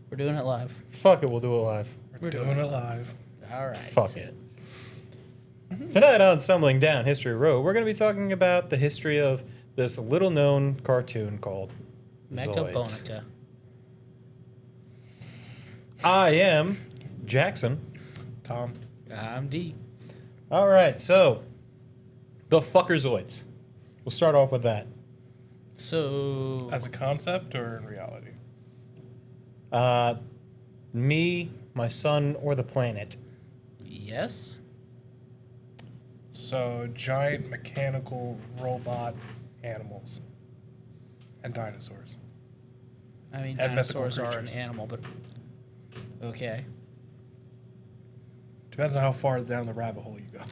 We're doing it live. Fuck it, we'll do it live. We're doing it live. All right. Fuck it. Tonight on Stumbling Down History Road, we're going to be talking about the history of this little-known cartoon called Mecha Zoids. Bonica. I am Jackson. Tom. I'm D. All right, so the fucker Zoids. We'll start off with that. So, As a concept or in reality? Me, my son, or the planet. yes. So, giant mechanical robot animals. And dinosaurs. I mean, And mythical dinosaurs are an creatures. animal, but okay. Depends on how far down the rabbit hole you go.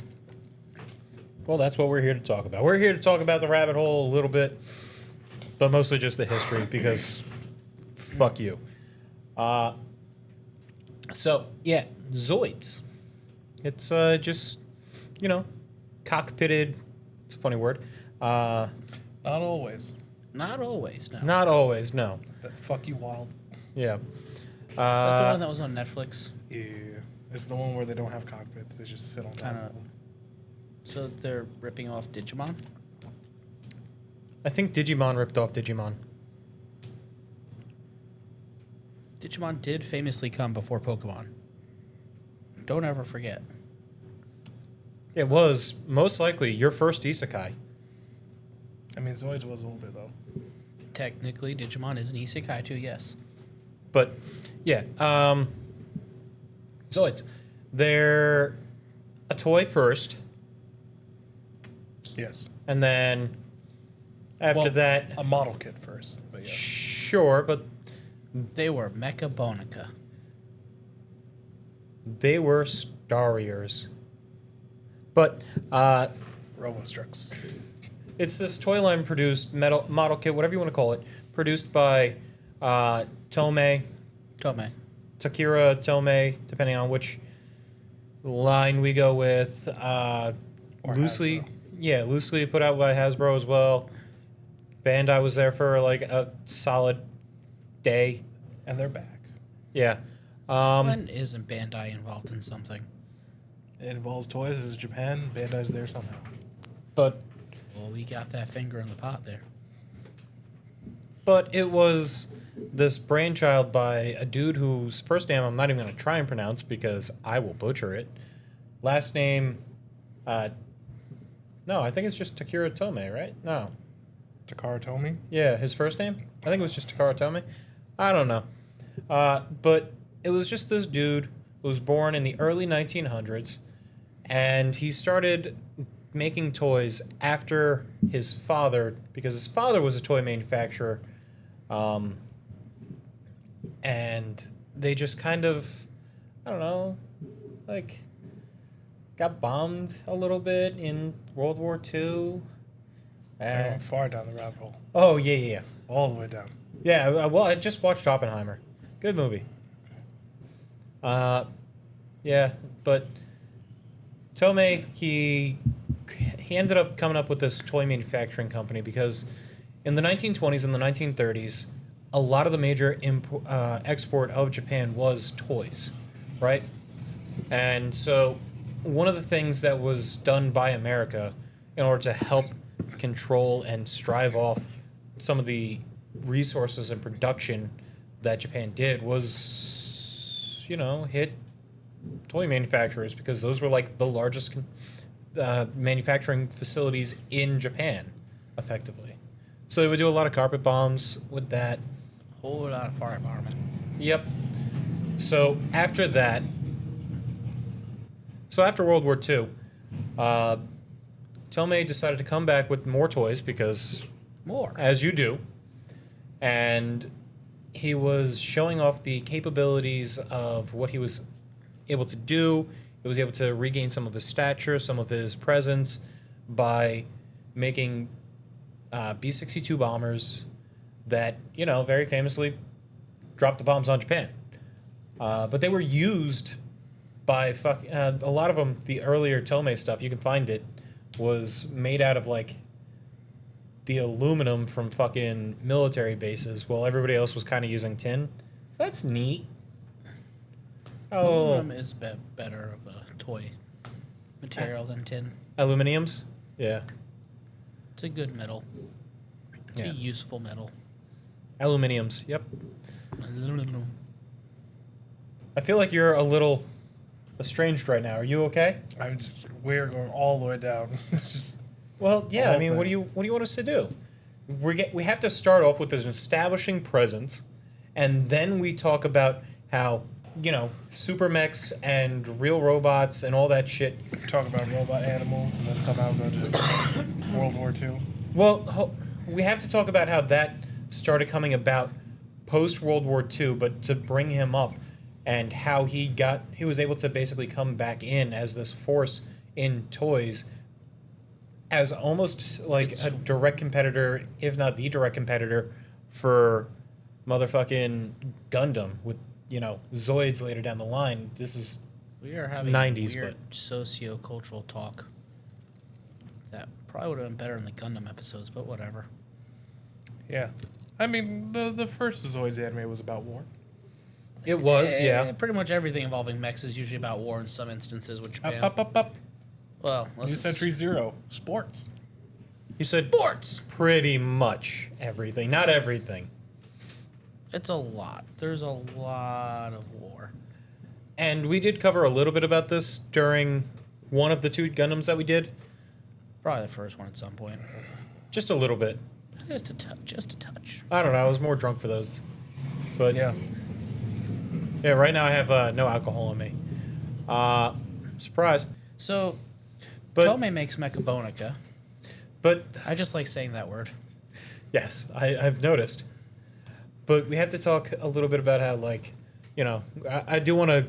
Well, that's what we're here to talk about. We're here to talk about the rabbit hole a little bit, but mostly just the history because fuck you. So, yeah, Zoids. It's just, cockpitted. It's a funny word. Not always. Not always, no. Not always, no. That fuck you wild. Yeah. Is that the one that was on Netflix? Yeah. It's the one where they don't have cockpits. They just sit on top Kinda- of them. So they're ripping off Digimon? I think Digimon ripped off Digimon. Digimon did famously come before Pokemon. Don't ever forget. It was most likely your first isekai. I mean, Zoids was older, though. Technically, Digimon is an isekai too, yes. But, yeah. Zoids. They're a toy first, Yes. and then after Well, that... A model kit first. But yes. Sure, but They were Mecha Bonica. they were Starriers. But Robostrucks. it's this toy line produced model kit, whatever you want to call it, produced by Tomei, Tomei. Takira Tomei, depending on which line we go with. Or Loosely, Hasbro. yeah, loosely put out by Hasbro as well. Bandai was there for like a solid day. And they're back. Yeah. When isn't Bandai involved in something? It involves toys. It's Japan. Bandai's there somehow. But Well, we got that finger in the pot there. it was this brainchild by a dude whose first name I'm not even going to try and pronounce because I will butcher it. Last name, no, I think it's just Takira Tomei, right? No. Takara Tomy. Yeah, his first name? I think it was just Takara Tomei. I don't know. But it was just this dude who was born in the early 1900s, and he started making toys after his father, because his father was a toy manufacturer, and they just kind of, I don't know, like, got bombed a little bit in World War II. They're going far down the rabbit hole. Oh, yeah. All the way down. Yeah, well, I just watched Oppenheimer. Good movie. Yeah, but Tomei, he ended up coming up with this toy manufacturing company because in the 1920s and the 1930s, a lot of the major export of Japan was toys, right? And so one of the things that was done by America in order to help control and strive off some of the resources and production that Japan did was, hit toy manufacturers because those were like the largest manufacturing facilities in Japan, effectively. So they would do a lot of carpet bombs with that. Whole lot of fire bombing. Yep. So after that, after World War II, Tomei decided to come back with more toys because, More. as you do, and he was showing off the capabilities of what he was able to do. He was able to regain some of his stature, some of his presence by making B-62 bombers that, very famously dropped the bombs on Japan. But they were used by a lot of them. The earlier Tomei stuff, you can find it, was made out of like the aluminum from fucking military bases, while everybody else was kind of using tin. That's neat. Aluminum is better of a toy material than tin. Aluminiums? Yeah. It's a good metal. It's a useful metal. Aluminiums, yep. Aluminum. I feel like you're a little estranged right now. Are you okay? We're going all the way down. It's just Well, yeah. All I mean, thing. what do you want us to do? We have to start off with an establishing presence, and then we talk about how super mechs and real robots and all that shit. talk about robot animals and then somehow go to World War II. Well, we have to talk about how that started coming about post World War II, but to bring him up and how he was able to basically come back in as this force in toys as almost like a direct competitor, if not the direct competitor, for motherfucking Gundam with, Zoids later down the line. This is We are having 90s, weird socio-cultural talk. That probably would have been better in the Gundam episodes, but whatever. Yeah. I mean, the first Zoids anime was about war. It was, yeah. Pretty much everything involving mechs is usually about war in some instances with Japan. Up. Well, New Century Zero. Sports. You said sports. pretty much everything. Not everything. It's a lot. There's a lot of war. And we did cover a little bit about this during one of the 2 Gundams that we did. Probably the first one at some point. Just a little bit. Just a touch. Just a touch. I don't know. I was more drunk for those. But Yeah. yeah, right now I have no alcohol in me. Surprise. So, But Tomei makes Mechabonica. but I just like saying that word. yes, I've noticed. But we have to talk a little bit about how, I do want to,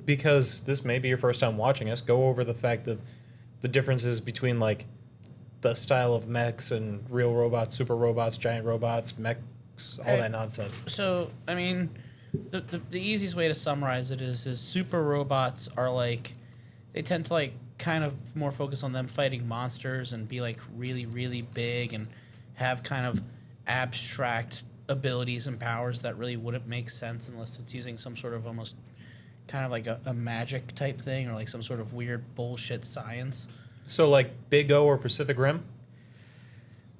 because this may be your first time watching us, go over the fact that the differences between, the style of mechs and real robots, super robots, giant robots, mechs, all that nonsense. So, I mean, the easiest way to summarize it is super robots are they tend to kind of more focus on them fighting monsters and be really, really big and have kind of abstract abilities and powers that really wouldn't make sense unless it's using some sort of almost kind of like a magic type thing or some sort of weird bullshit science. So, Big O or Pacific Rim?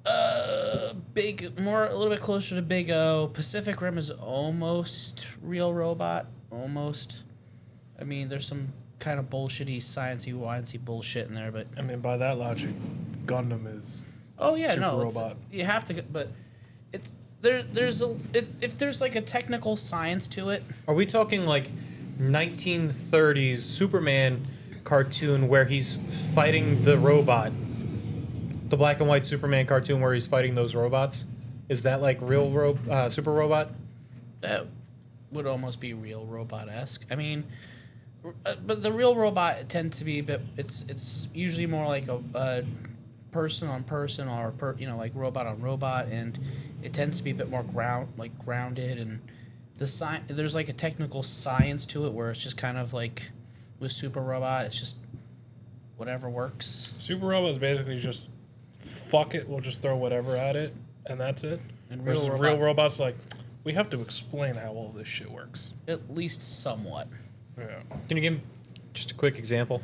A little bit closer to Big O. Pacific Rim is almost real robot. Almost. I mean, there's some kind of bullshitty, sciencey, wincy bullshit in there, but I mean, by that logic, Gundam is oh yeah, super no, robot. you have to, but it's if there's a technical science to it. Are we talking 1930s Superman cartoon where he's fighting the robot? The black and white Superman cartoon where he's fighting those robots? Is that real super robot? That would almost be real robot-esque. I mean, but the real robot tends to be a bit. It's usually more like a person on person or robot on robot, and it tends to be a bit more grounded, and there's a technical science to it where it's just kind of with super robot, it's just whatever works. Super robot is basically just fuck it, we'll just throw whatever at it, and that's it. And Versus real robots we have to explain how all this shit works. At least somewhat. Yeah. Can you give just a quick example?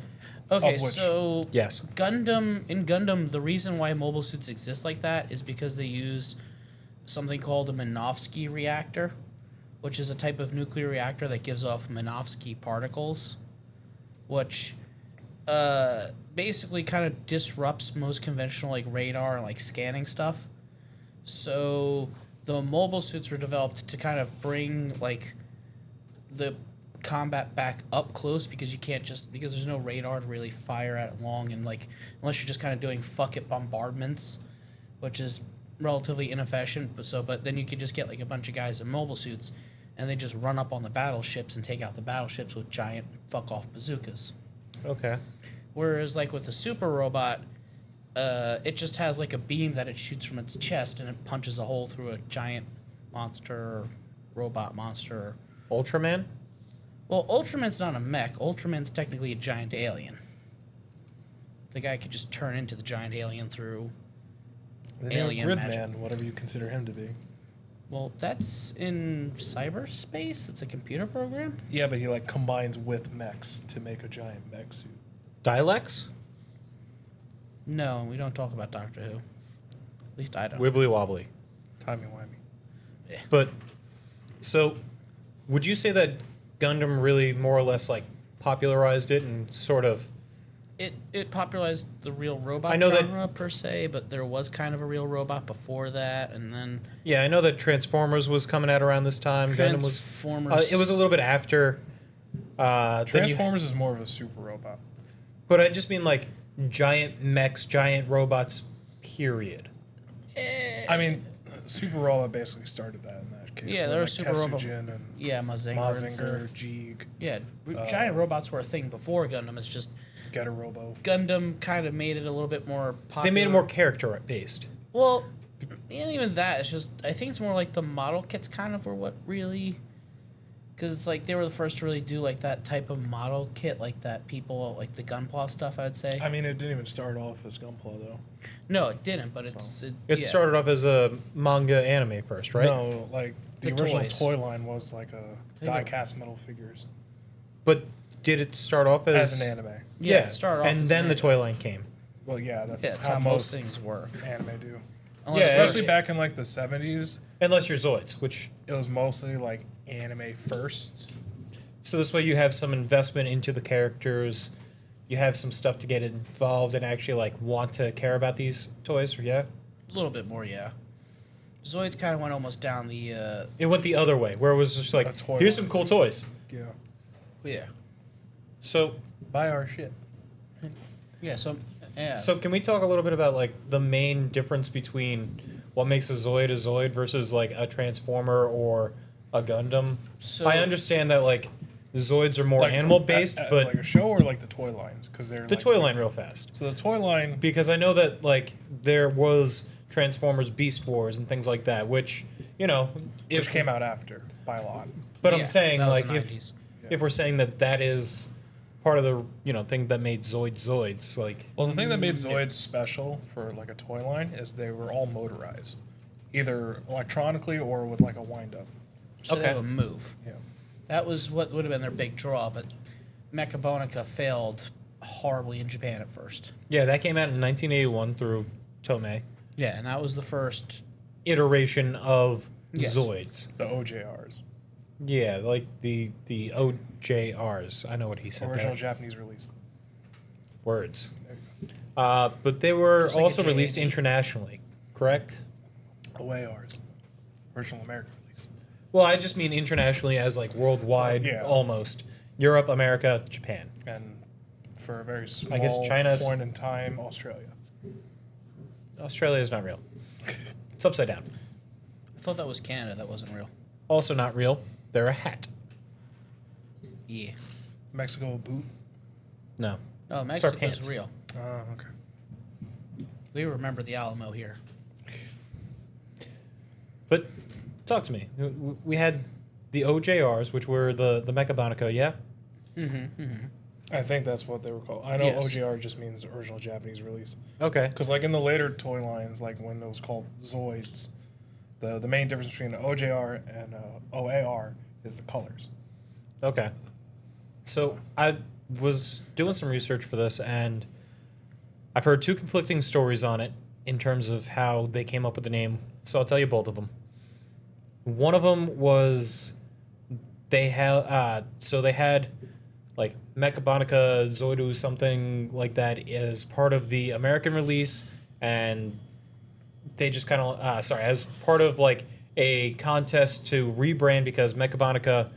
Okay, Of which? so Yes. in Gundam, the reason why mobile suits exist like that is because they use something called a Minovsky reactor, which is a type of nuclear reactor that gives off Minovsky particles, which basically kind of disrupts most conventional radar and scanning stuff. So the mobile suits were developed to kind of bring the combat back up close because because there's no radar to really fire at it long, and unless you're just kind of doing fuck it bombardments, which is relatively inefficient. But then you could just get a bunch of guys in mobile suits and they just run up on the battleships and take out the battleships with giant fuck off bazookas. Okay. Whereas with the super robot, it just has a beam that it shoots from its chest and it punches a hole through a giant monster or robot monster. Ultraman? Well, Ultraman's not a mech. Ultraman's technically a giant alien. The guy could just turn into the giant alien through The name alien magic. Gridman, whatever you consider him to be. Well, that's in cyberspace. It's a computer program. Yeah, but he like combines with mechs to make a giant mech suit. Dialects? No, we don't talk about Doctor Who. At least I don't. Wibbly wobbly. Timey wimey. But, so, would you say that Gundam really more or less like popularized it and sort of... It popularized the real robot I know genre per se, but there was kind of a real robot before that, and then Yeah, I know that Transformers was coming out around this time. Gundam was... Transformers. it was a little bit after... then you- Transformers is more of a super robot. but I just mean like giant mechs, giant robots, period. I mean, Super Robot basically started that in that case. Yeah, with, there like was Super Robot. Tetsujin and Yeah, Mazinger. and Mazinger, stuff. Jeeg, Yeah, giant robots were a thing before Gundam. It's just Getter Robo. Gundam kind of made it a little bit more popular. They made it more character-based. Well, and even that, it's just, I think it's more like the model kits kind of were what really, because it's like they were the first to really do like that type of model kit, like that people, like the Gunpla stuff, I'd say. I mean, it didn't even start off as Gunpla, though. No, it didn't, but it It yeah. started off as a manga anime first, right? No, like, the The original toys. toy line was like a They were- die-cast metal figures. But did it start off as... As an anime. Yeah, it started off and as then an the anime. toy line came. Well, yeah, that's, Yeah, that's how, how most things work. anime do. Unless Yeah, Especially back in, like, the 70s, Unless you're Zoids, which... it was mostly, like, anime first. So this way you have some investment into the characters. You have some stuff to get involved and actually like want to care about these toys, yeah? A little bit more, yeah. Zoids kind of went almost down the, It went the other way, where it was just like, A toy here's line. some cool toys. Yeah. yeah. So Buy our shit. Yeah, so, yeah. so can we talk a little bit about like the main difference between what makes a Zoid versus like a Transformer or a Gundam? So- I understand that like Zoids are more Like, animal based, as but like a show or like the toy lines? Because they're the like, toy line real fast. So the toy line, Because I know that like there was Transformers Beast Wars and things like that, which, you know, which came out after by a lot. But Yeah, I'm saying that was like the if 90s. if we're saying that that is part of the, you know, thing that made Zoids like Well, the thing that made Zoids special for like a toy line is they were all motorized, either electronically or with like a wind up. So Okay. they would move. Yeah. That was what would have been their big draw, but Mechabonica failed horribly in Japan at first. yeah, that came out in 1981 through Tomei. Yeah, and that was the first. Iteration of Yes. Zoids. The OJRs, Yeah, like the OJRs. I know what he said original there. Japanese release. Words. But they were Just like a also released JAD. internationally, correct? OARs, original American release. Well, I just mean internationally as like worldwide, Yeah. almost. Europe, America, Japan. And for a very small I guess China's- point in time, Australia. Australia is not real. It's upside down. I thought that was Canada. That wasn't real. Also not real. They're a hat. Yeah. Mexico a boot. No. No, Mexico's pants. real. Oh, okay. We remember the Alamo here. But talk to me. We had the OJRs, which were the Mechabonica, yeah? I think that's what they were called. I know Yes. OJR just means original Japanese release. Okay. Because like in the later toy lines, like when it was called Zoids, the main difference between OJR and OAR is the colors. Okay. So I was doing some research for this, and I've heard two conflicting stories on it in terms of how they came up with the name. So I'll tell you both of them. One of them was they had like Mechabonica Zoidu, something like that, as part of the American release, and they just kind of as part of like a contest to rebrand because Mechabonica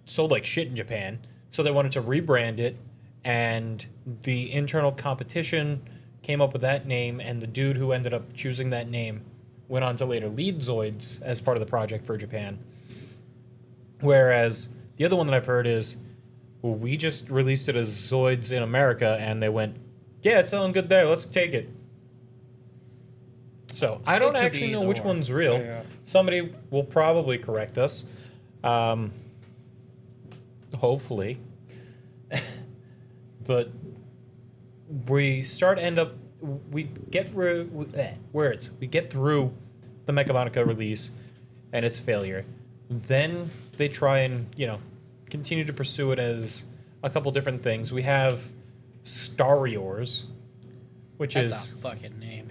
sold like shit in Japan, so they wanted to rebrand it, and the internal competition came up with that name, and the dude who ended up choosing that name went on to later lead Zoids as part of the project for Japan. Whereas the other one that I've heard is, well, we just released it as Zoids in America, and they went, yeah, it's selling good there, let's take it. So I don't It could actually be know either which or. one's real. Yeah. Somebody will probably correct us. Hopefully. But we get through the Mechabonica release, and its failure. Then they try and, continue to pursue it as a couple different things. We have Stariors, which That's is... a fucking name.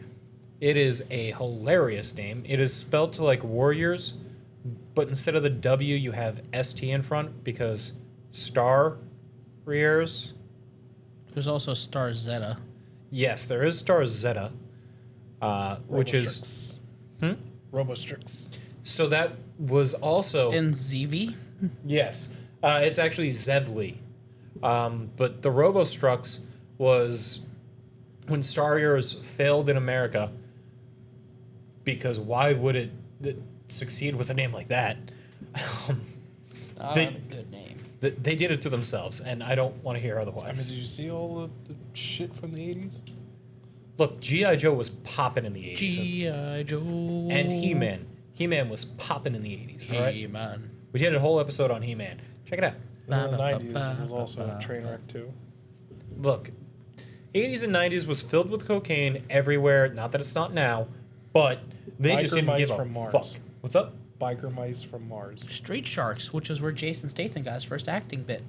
It is a hilarious name. It is spelled like warriors, but instead of the W, you have ST in front because Star Rears. There's also Star Zeta. Yes, there is Star Zeta, which is... Robostrix. So that was also... In ZV? Yes. It's actually Zevly. But the Robostrux was when Stariors failed in America, because why would it succeed with a name like that? Not a good name. They did it to themselves, and I don't want to hear I mean, otherwise. did you see all the shit from the 80s? Look, G.I. Joe was popping in the 80s. G.I. Joe. And He-Man. He-Man was popping in the 80s, all right? He-Man. We did a whole episode on He-Man. Check it out. In the 90s, it was also a train wreck, too. Look, 80s and 90s was filled with cocaine everywhere. Not that it's not now, but they just Biker didn't mice give a from Mars. fuck. What's up? Biker mice from Mars. Street Sharks, which is where Jason Statham got his first acting bit.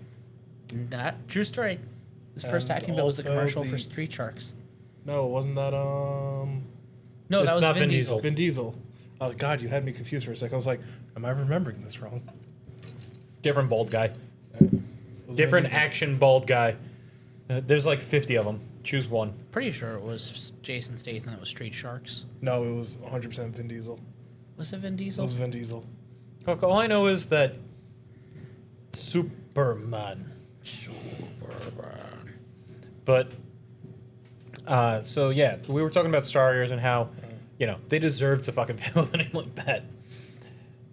Not true story. His first And acting bit was the also commercial for the- Street Sharks. No, wasn't that No, It's that was not Vin Vin Diesel. Diesel. Vin Diesel? Oh God, you had me confused for a second. I was like, am I remembering this wrong? Different bald guy. It was Vin Different Diesel. action bald guy. There's like 50 of them. Choose one. Pretty sure it was Jason Statham that was Street Sharks. No, it was 100% Vin Diesel. Was it Vin It Diesel? was Vin Diesel. Look, all I know is that Superman. Superman. But, so yeah, we were talking about Star Wars and how, they deserve to fucking fail with a name like that.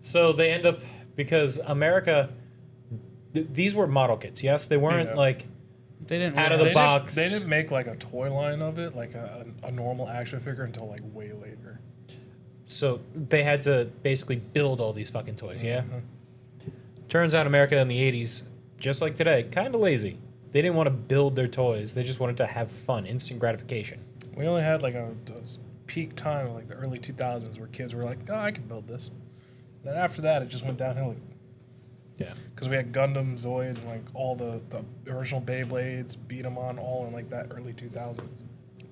So they end up, because America, these were model kits, yes? They weren't Yeah. like They didn't Out of really the have- box. They didn't make like a toy line of it, like a normal action figure, until like way later. So they had to basically build all these fucking toys, yeah? Mhm. Turns out America in the 80s, just like today, kind of lazy. They didn't want to build their toys. They just wanted to have fun, instant gratification. We only had like a peak time, of like the early 2000s, where kids were like, "Oh, I can build this." Then after that, it just went downhill. Yeah. Because we had Gundam, Zoids, and like all the original Beyblades, beat 'em on, all in like that early 2000s.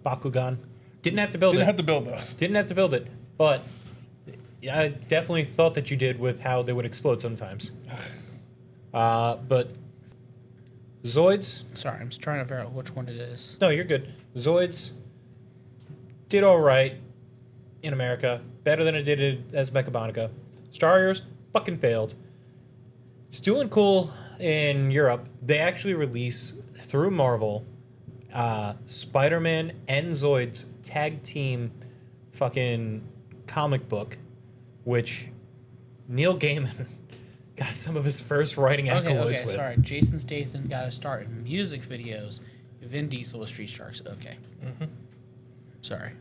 Bakugan. Didn't have to build Didn't it. have to build those. Didn't have to build it. But I definitely thought that you did with how they would explode sometimes. But Zoids, Sorry, I'm just trying to figure out which one it is. no, you're good. Zoids did all right in America, better than it did as Mechabonica. Stariors fucking failed. It's doing cool in Europe. They actually release through Marvel Spider-Man and Zoids tag team fucking comic book, which Neil Gaiman got some of his first writing accolades with. Sorry. Jason Statham got a start in music videos. Vin Diesel was Street Sharks. Okay. Mm-hmm. Sorry.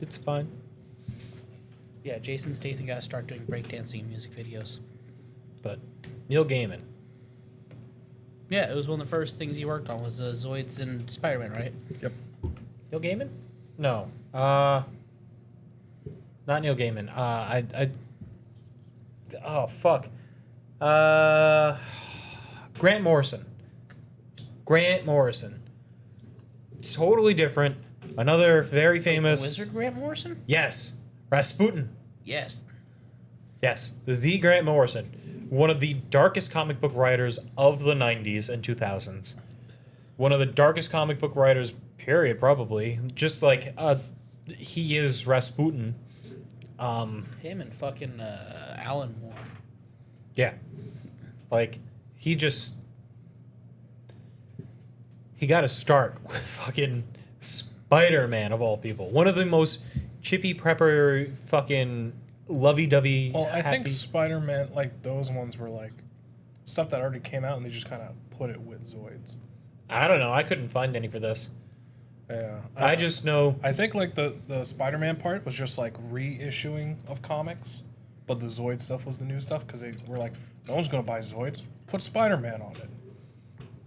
It's fine. Yeah, Jason Statham got to start doing breakdancing in music videos. But Neil Gaiman. Yeah, it was one of the first things he worked on was Zoids and Spider-Man, right? Yep. Neil Gaiman? No. Not Neil Gaiman. Oh, fuck. Grant Morrison. Grant Morrison. Totally different. Another very famous... The Wizard Grant Morrison? Yes. Rasputin. Yes. Yes. The Grant Morrison. One of the darkest comic book writers of the 90s and 2000s. One of the darkest comic book writers, period, probably. Just like, he is Rasputin. Him and fucking Alan Moore. Yeah. Like, he got to start with fucking Spider-Man, of all people. One of the most chippy prepper fucking lovey-dovey Well, I think happy- Spider-Man, like those ones were like stuff that already came out, and they just kind of put it with Zoids. I don't know. I couldn't find any for this. Yeah. I just know... I think like the Spider-Man part was just like reissuing of comics, but the Zoid stuff was the new stuff because they were like, no one's gonna buy Zoids. Put Spider-Man on it.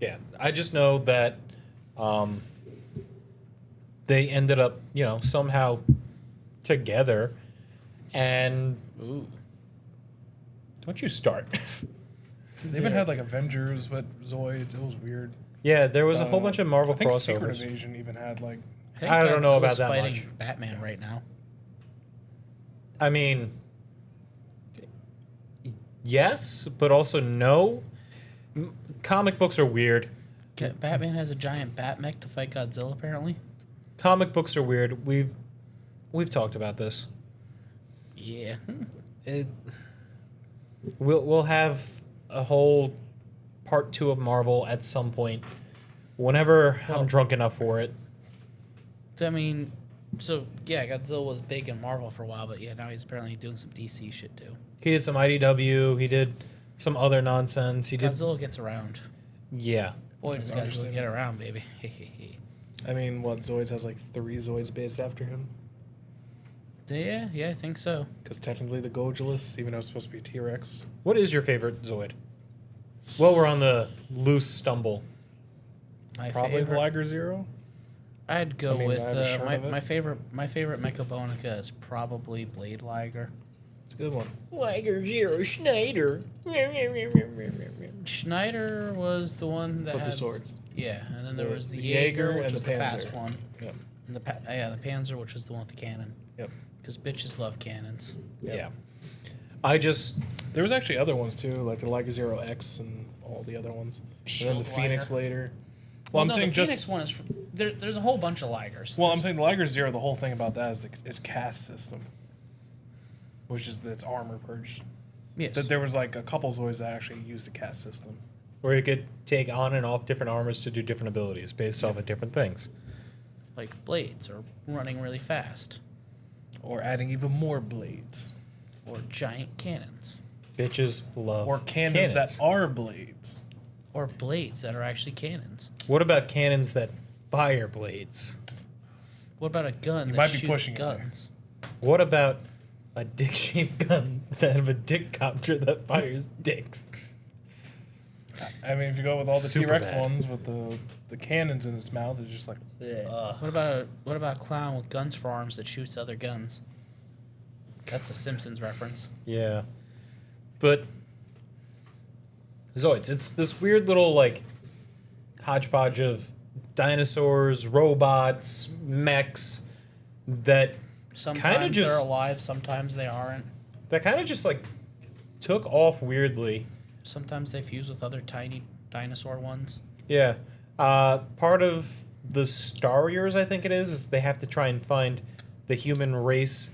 Yeah, I just know that they ended up, somehow together, and Ooh. Don't you start. They even had like Avengers, but Zoids. It was weird. Yeah, there was a whole bunch of Marvel I think Secret crossovers. Invasion even had like. think I don't know about Godzilla's that fighting much. Batman right now. I mean, yes, but also no. Comic books are weird. Batman has a giant bat mech to fight Godzilla, apparently. Comic books are weird. We've talked about this. Yeah. We'll have a whole part 2 of Marvel at some point, whenever I'm drunk enough for it. I mean, so yeah, Godzilla was big in Marvel for a while, but yeah, now he's apparently doing some DC shit too. He did some IDW. He did some other nonsense. He did. Godzilla gets around. Yeah. Boy, does Godzilla get around, baby. I mean, what Zoids has like 3 Zoids based after him. Yeah, I think so. Because technically the Gojulus, even though it's supposed to be T-Rex. What is your favorite Zoid? Well, we're on the loose stumble. My Probably the favorite, Liger Zero. I'd go I mean, with I have a shirt of it. my favorite Mechabonica is probably Blade Liger. It's a good one. Liger Zero Schneider. Schneider was the one that With had the swords. Yeah, and then there The- was the the Jaeger, Jaeger which and was the the fast Panzer. one, Yep. and the Panzer, which was the one with the cannon. Yep. Because bitches love cannons. Yep. Yeah. I just There was actually other ones too, like the Liger Zero X and all the other ones. And then Shield the Phoenix Liger. later. Well, I'm no, saying the just. Phoenix one is there's a whole bunch of Ligers. Well, I'm saying the Liger Zero. The whole thing about that is its cast system, which is its armor purge. yes. That there was like a couple Zoids that actually used the cast system, where you could take on and off different armors to do different abilities based off of different things. Like blades or running really fast or adding even more blades, or giant cannons Bitches love or cannons that are blades. or blades that are actually cannons. What about cannons that fire blades? What about a gun You that might be shoots pushing it there. guns? What about a dick-shaped gun that have a dick copter that fires dicks? I mean, if you go with all the Super T-Rex bad. ones with the cannons in its mouth, it's just like. What about a clown with guns for arms that shoots other guns? That's a Simpsons reference. Yeah. But Zoids, it's this weird little like hodgepodge of dinosaurs, robots, mechs that Sometimes just- they're alive, sometimes they aren't. kind of just like took off weirdly. Sometimes they fuse with other tiny dinosaur ones. Yeah. Part of the Star Years, I think it is they have to try and find the human race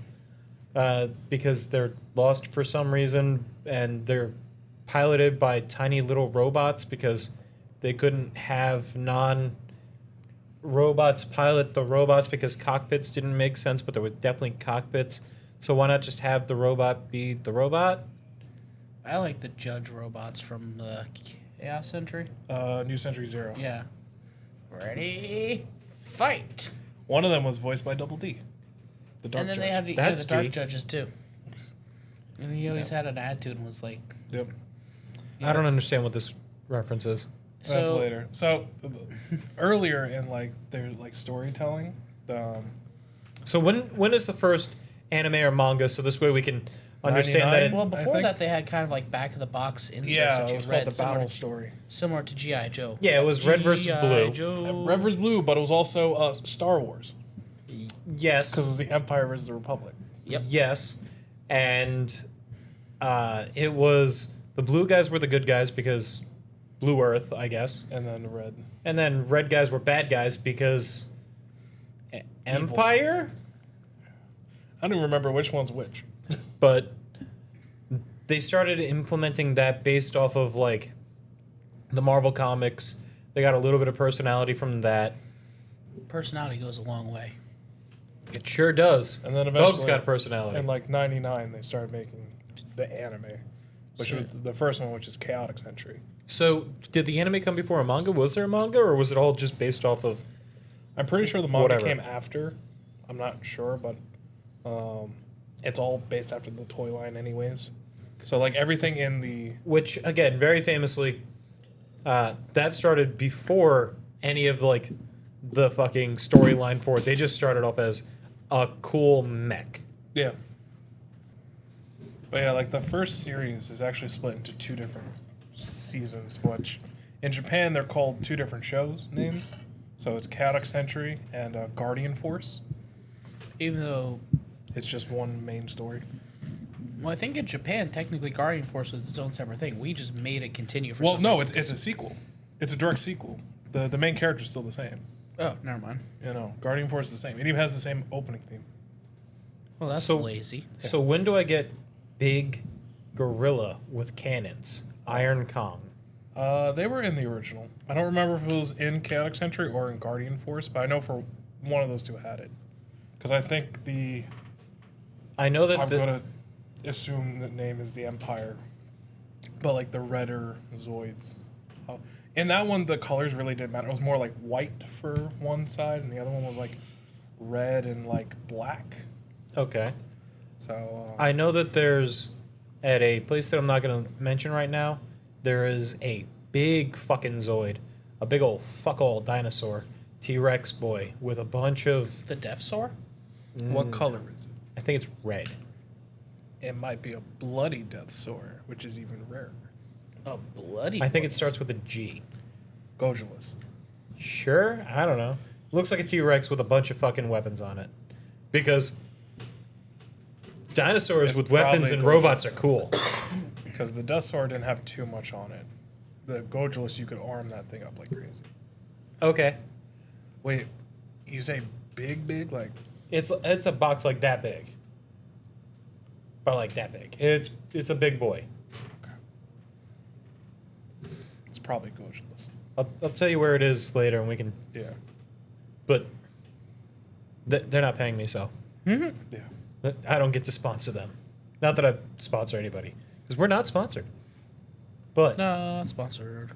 because they're lost for some reason, and they're piloted by tiny little robots because they couldn't have non-robots pilot the robots because cockpits didn't make sense, but there were definitely cockpits. So why not just have the robot be the robot? I like the judge robots from the Chaos Century. New Century Zero. Yeah. Ready? Fight! One of them was voiced by Double D. The Dark And then Judge. they have the That's Dark G. Judges too. And he always had an attitude and was like, Yep. I don't understand what this reference is. That's So- later. So earlier in like their like storytelling, So when is the first anime or manga? So this way we can understand that. 99? well, I before think- that they had kind of like back of the box inserts yeah, that it you was read, called the similar Battle to, Story. similar to G.I. Joe. Yeah, it was Red versus G.I. Blue. Joe. Red vs. Blue, but it was also Star Wars Yes. because it was the Empire versus the Republic. Yep. Yes, and it was the blue guys were the good guys because Blue Earth, I guess, And then Red. and then red guys were bad guys because Empire. I don't even remember which one's which. But they started implementing that based off of like the Marvel comics. They got a little bit of personality from that. Personality goes a long way. It sure does. And then Bug's eventually, got personality. in like '99, they started making the anime, which Sure. was the first one, which is Chaotic Century. So, did the anime come before a manga? Was there a manga, or was it all just based off of? I'm pretty sure the manga Whatever. came after. I'm not sure, but it's all based after the toy line, anyways. So like everything in the Which, again, very famously, that started before any of like the fucking storyline for it. They just started off as a cool mech. yeah, But yeah, like the first series is actually split into 2 different seasons, which in Japan they're called 2 different shows names. So it's Chaotic Century and Guardian Force. Even though, It's just one main story. well, I think in Japan, technically Guardian Force was its own separate thing. We just made it continue for Well, some no, reason. it's a sequel. It's a direct sequel. The main character's still the same. Oh, never mind. You know, Guardian Force is the same. It even has the same opening theme. Well, that's So- lazy. So when do I get big gorilla with cannons? Iron Kong. They were in the original. I don't remember if it was in Chaotic Century or in Guardian Force, but I know for one of those 2 had it. Because I think I know that I'm going to assume the name is the Empire, but like the redder Zoids. In that one, the colors really didn't matter. It was more like white for one side, and the other one was like red and like black. Okay. So I know that there's at a place that I'm not going to mention right now. There is a big fucking Zoid, a big old fuck all dinosaur, T-Rex boy with a bunch of. The Death Sword? what color is it? I think it's red. It might be a bloody death sword, which is even rarer. A bloody. I think it starts with a G. Gojulus. Sure, I don't know. Looks like a T-Rex with a bunch of fucking weapons on it, because dinosaurs It's with weapons probably and Gojulus. robots are cool. Because the death sword didn't have too much on it. The Gojulus, you could arm that thing up like crazy. Okay, Wait, you say big? Like, it's a box like that big, but like that big. It's a big boy. it's probably Gojulus. I'll tell you where it is later, and we can. Yeah. But they're not paying me, so Yeah. I don't get to sponsor them. Not that I sponsor anybody, because we're not sponsored. But Not sponsored.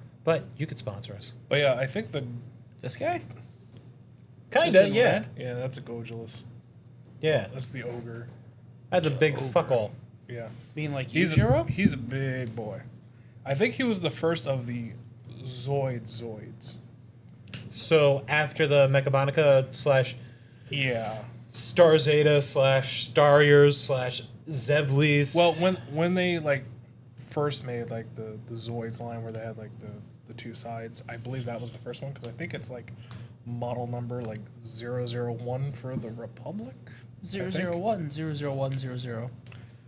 you could sponsor us. But yeah, I think This guy? Kinda, Just in yeah. red? yeah, that's a Gojulus. Yeah, That's the ogre. that's a big fuck all. Yeah. Being like He's Yujiro? he's a big boy. I think he was the first of the Zoids. So after the Mechabonica slash Yeah. Star Zeta slash Stariers slash Zevlies. Well, when they like first made like the Zoids line where they had like the 2 sides, I believe that was the first one because I think it's like model number like 001 for the Republic. I think. 001, 00100.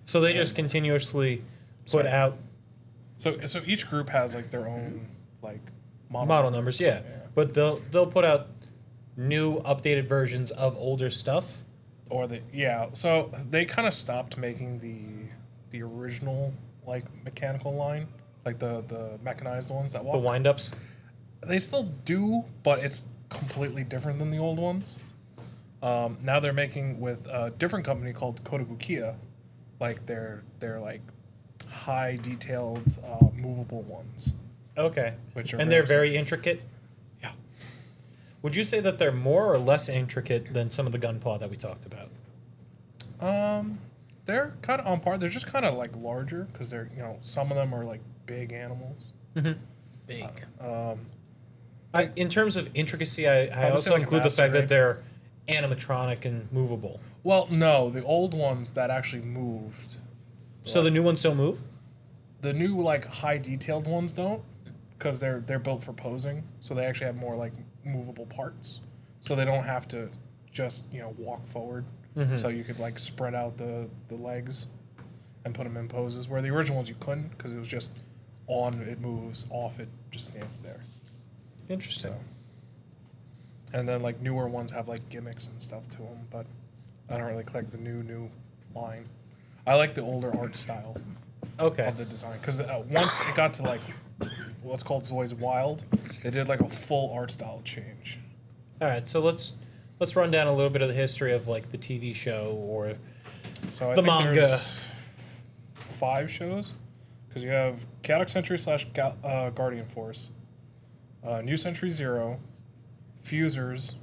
so they just continuously put Sorry. out So each group has like their own like model numbers, yeah. But they'll put out new updated versions of older stuff. So they kind of stopped making the original like mechanical line, like the mechanized ones that walk. The wind-ups. They still do, but it's completely different than the old ones. Now they're making with a different company called Kotobukiya, like they're like high detailed movable ones. Okay. Which are and very they're very expensive. intricate. Yeah. Would you say that they're more or less intricate than some of the gunpla that we talked about? They're kind of on par. They're just kind of like larger because they're some of them are like big animals. Big. In terms of intricacy, I would also say like a include the fact master that they're animatronic and movable. Well, no, the old ones that actually moved. So the new ones don't move? The new like high detailed ones don't, because they're built for posing. So they actually have more like movable parts. So they don't have to just walk forward. So you could like spread out the legs and put them in poses. Where the original ones you couldn't because it was just on it moves, off it just stands there. Interesting. So. And then like newer ones have like gimmicks and stuff to them, but I don't really collect the new line. I like the older art style Okay. of the design because once it got to like what's called Zoids Wild, they did like a full art style change. All right. So let's run down a little bit of the history of like the TV show or So I the think manga. there's 5 shows because you have Chaotic Century / Guardian Force, New Century Zero, Fusers,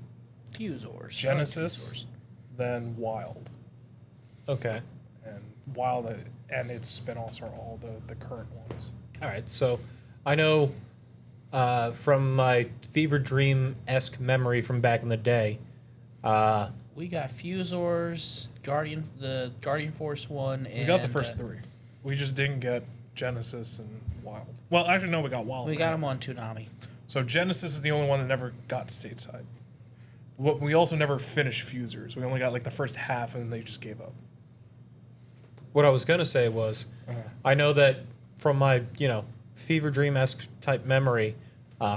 Fusors. Genesis, then Wild. Okay. And Wild and its spin-offs are all the current ones. All right. So I know from my fever dream-esque memory from back in the day. We got Fusors, the Guardian Force one, and We got the first 3. We just didn't get Genesis and Wild. Well, actually, no, we got Wild. We got them on Toonami. So Genesis is the only one that never got stateside. We also never finished Fusers. We only got like the first half, and they just gave up. What I was gonna say was, I know that from my Fever Dream-esque type memory,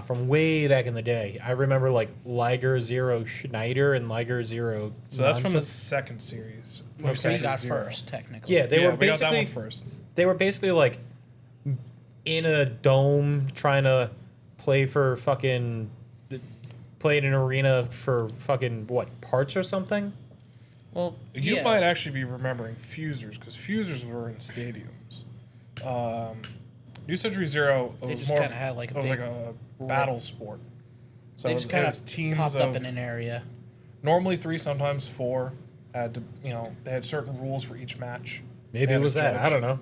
from way back in the day, I remember like Liger Zero Schneider and Liger Zero. So that's from the Nonsense. second series. Which we got Zero. first, technically. Yeah, they were we got that basically one first. they were basically like in a dome trying to play in an arena for fucking what, parts or something. Well, You yeah. might actually be remembering Fusers, because Fusers were in stadiums. New Century Zero, it They was just more. kinda had, like, a it was like big a battle sport. So They it just was, kind it was of teams popped of up in an area. normally 3, sometimes 4. Had to, they had certain rules for each match. Maybe They it had a was that. I judge. don't know.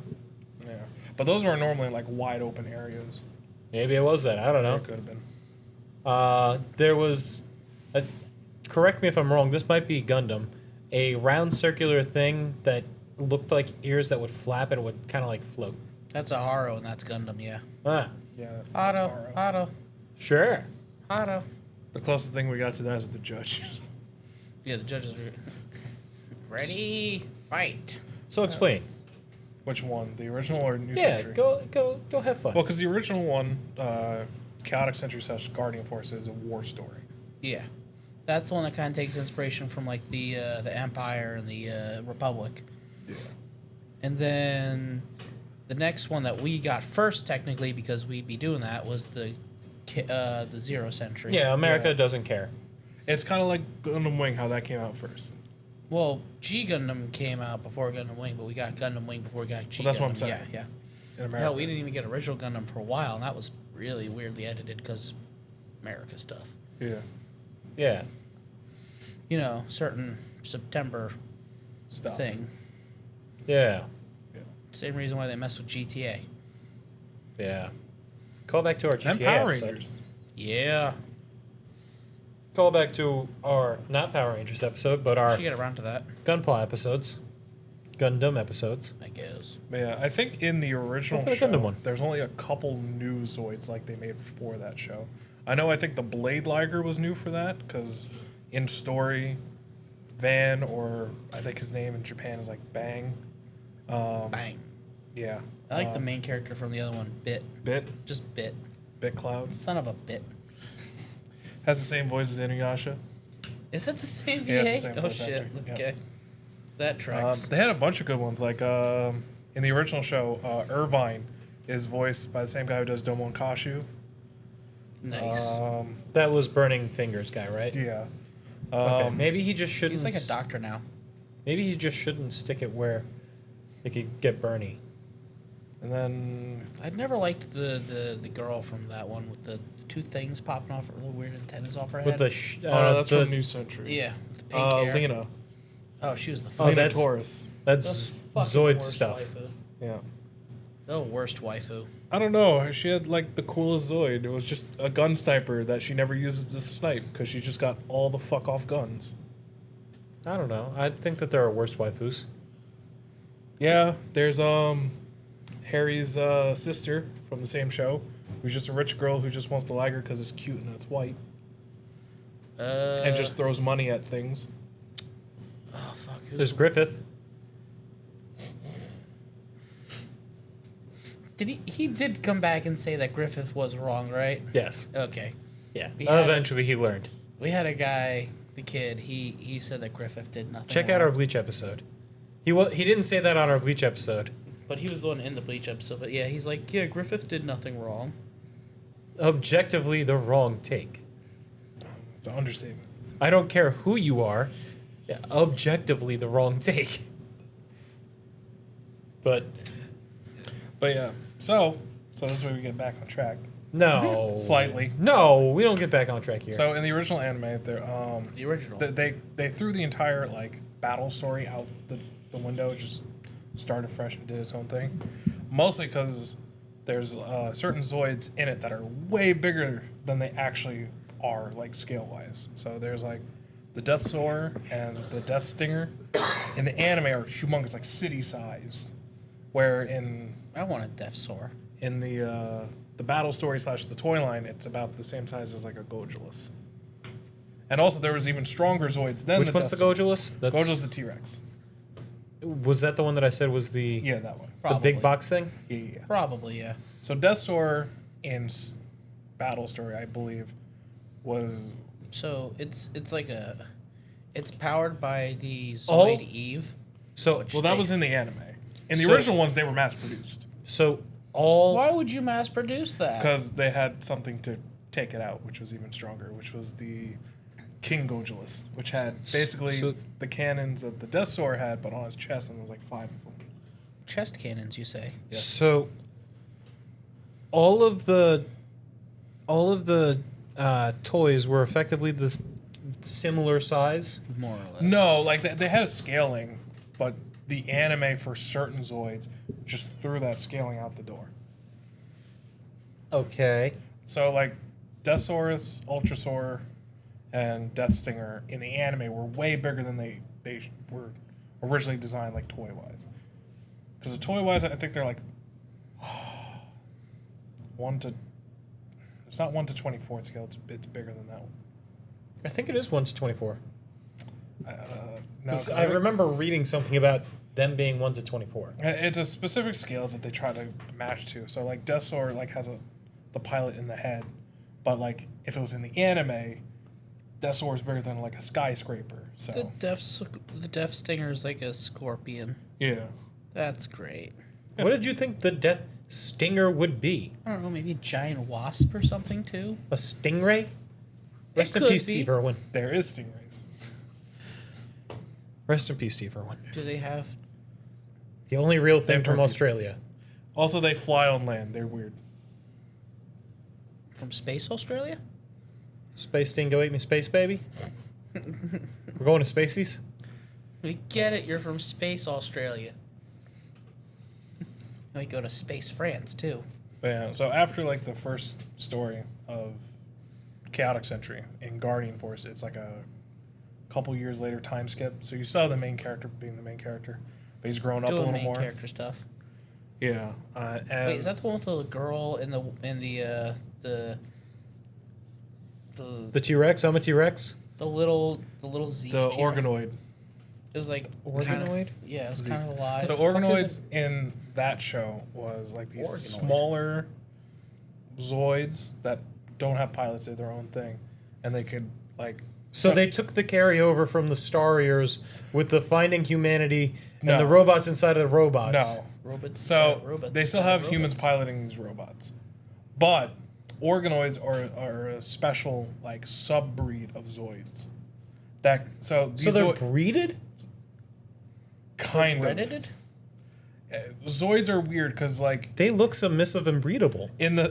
Yeah, but those were normally like wide open areas. Maybe it was that. I don't know. It could have been. There was, correct me if I'm wrong, this might be Gundam, a round circular thing that looked like ears that would flap and would kind of like float. That's a Haro, and that's Gundam, yeah. Ah, Yeah. that's Otto, Taro. Otto, sure. Otto. The closest thing we got to that is the judge. Yeah, the judges were ready, fight. So explain. Which one? The original or New Yeah, Century? go have fun. Well, because the original one, Chaotic Century / Guardian Force, is a war story. Yeah, that's the one that kind of takes inspiration from like the Empire and the Republic. Yeah. And then the next one that we got first, technically, because we'd be doing that, was the Zero Century. Yeah, America Yeah. doesn't care. It's kind of like Gundam Wing, how that came out first. Well, G Gundam came out before Gundam Wing, but we got Gundam Wing before we got G. Well, that's Gundam. what I'm saying. Yeah, In yeah. America. Hell, we didn't even get original Gundam for a while, and that was really weirdly edited because America stuff. Yeah. Yeah. Certain September Stuff. thing. Yeah. Same reason why they mess with GTA. Yeah. Call back to our GTA And Power episode. Rangers. Yeah. Call back to our, not Power Rangers episode, but our Should get around to that, Gunpla episodes. Gundam episodes. I guess. But yeah, I think in the original Go for the show, Gundam one. there's only a couple new Zoids like they made for that show. I think the Blade Liger was new for that, because in story, Van, or I think his name in Japan is like Bang. Bang. Yeah. I like the main character from the other one, Bit. Bit Cloud. Son of a Bit. Has the same voice as Inuyasha. Is it the same VA? Yeah, it's the same Oh voice shit. actor, yeah. Okay. That tracks. They had a bunch of good ones. Like in the original show, Irvine is voiced by the same guy who does Domon Kashu. Nice. That was Burning Fingers guy, right? Yeah. Okay. Maybe he just shouldn't. He's like a doctor now. Maybe he just shouldn't stick it where it could get Bernie. And then I'd never liked the girl from that one with the two things popping off, little weird antennas off her head. With the that's the, from New Century. yeah, with the pink hair. Lena. Oh, she was the Oh, Lena fucking, that's- Taurus. that's fucking Zoid worst stuff. waifu. Yeah. The worst waifu. I don't know. She had like the coolest Zoid. It was just a gun sniper that she never uses to snipe because she just got all the fuck off guns. I don't know. I think that there are worse waifus. Yeah, there's Harry's sister from the same show, who's just a rich girl who just wants to like her because it's cute and it's white, and just throws money at things. Oh fuck. Who's There's Griffith. Did he did come back and say that Griffith was wrong, right? Yes. Okay. Yeah. We had- Eventually he learned. We had a guy, the kid. He said that Griffith did nothing. Check out our wrong. Bleach episode. He didn't say that on our Bleach episode. But he was the one in the Bleach episode. But yeah, he's like, yeah, Griffith did nothing wrong. Objectively the wrong take. It's an understatement. I don't care who you are. Yeah, objectively the wrong take. But Yeah, so this is where we get back on track. no. Slightly. No, we don't get back on track here. So in the original anime, The original. they threw the entire like battle story out the window, just started fresh and did its own thing. Mostly because there's certain Zoids in it that are way bigger than they actually are, like scale wise. So there's like the Death Soar and the Death Stinger in the anime are humongous, like city size. Where in I want a Death Sore. the battle story / the toy line, it's about the same size as like a Gogulus. And also, there was even stronger Zoids than Which the one's the Gogulus? Gogulus the T-Rex. Was that the one that I said was the Yeah, that one. the big box thing? Yeah. Probably, yeah. So Deathsaur in battle story, I believe, was So it's like it's powered by the All- Zoid Eve. So well, that was in the anime. In the So- original ones, they were mass produced so all Why would you mass produce that? because they had something to take it out, which was even stronger, which was the King Gogulus, which had basically So- the cannons that the Deathsaur had, but on his chest, and there was like 5 of them. Chest cannons, you say? Yes. So all of the toys were effectively the similar size. More or less. No, like they had a scaling, but the anime for certain Zoids just threw that scaling out the door. Okay. So like Deathsaurus, Ultrasaur, and Death Stinger in the anime were way bigger than they were originally designed, like toy wise. Because the toy wise, I think they're like 1 to. It's not 1 to 24 scale. It's bigger than that one. I think it is 1 to 24. No, 'Cause 'cause I think- remember reading something about them being 1 to 24. It's a specific scale that they try to match to. So like Deathsaur like has the pilot in the head, but like if it was in the anime, Deathsaur is bigger than like a skyscraper. So The Death Stinger is like a scorpion. yeah, That's great. What did you think the Death Stinger would be? I don't know, maybe a giant wasp or something too. A stingray? Rest in could peace, be. Steve Irwin. there is stingrays. Rest in peace, Steve Irwin. Do they have? The only real They thing have from torpedoes. Australia. Also, they fly on land. They're weird. From space Australia? Space Dingo ate me, space baby. We're going to Spaceys. We get it. You're from space Australia. We go to space France too. But yeah, so after like the first story of Chaotic Century in Guardian Force, it's like a couple years later time skip. So you still have the main character being the main character, but he's grown up a Doing little main more. character stuff. Yeah. And Wait, is that the one with the girl in the The T-Rex. I'm a T-Rex. the little Zeke? the T-Rex? organoid? It was like Organoid? Yeah, it was Zeke. kind of alive. So organoids in that show was like these Organoid. smaller Zoids that don't have pilots; they're their own thing, and they could like. So they took the carryover from the Starriers with the Finding Humanity and No. the robots inside of the robots. No. robots. So robots they still inside have of humans robots. piloting these robots, but organoids are a special like sub-breed of Zoids. So So they're breeded? kind of Credited? Zoids are weird because like They look submissive and breedable. in the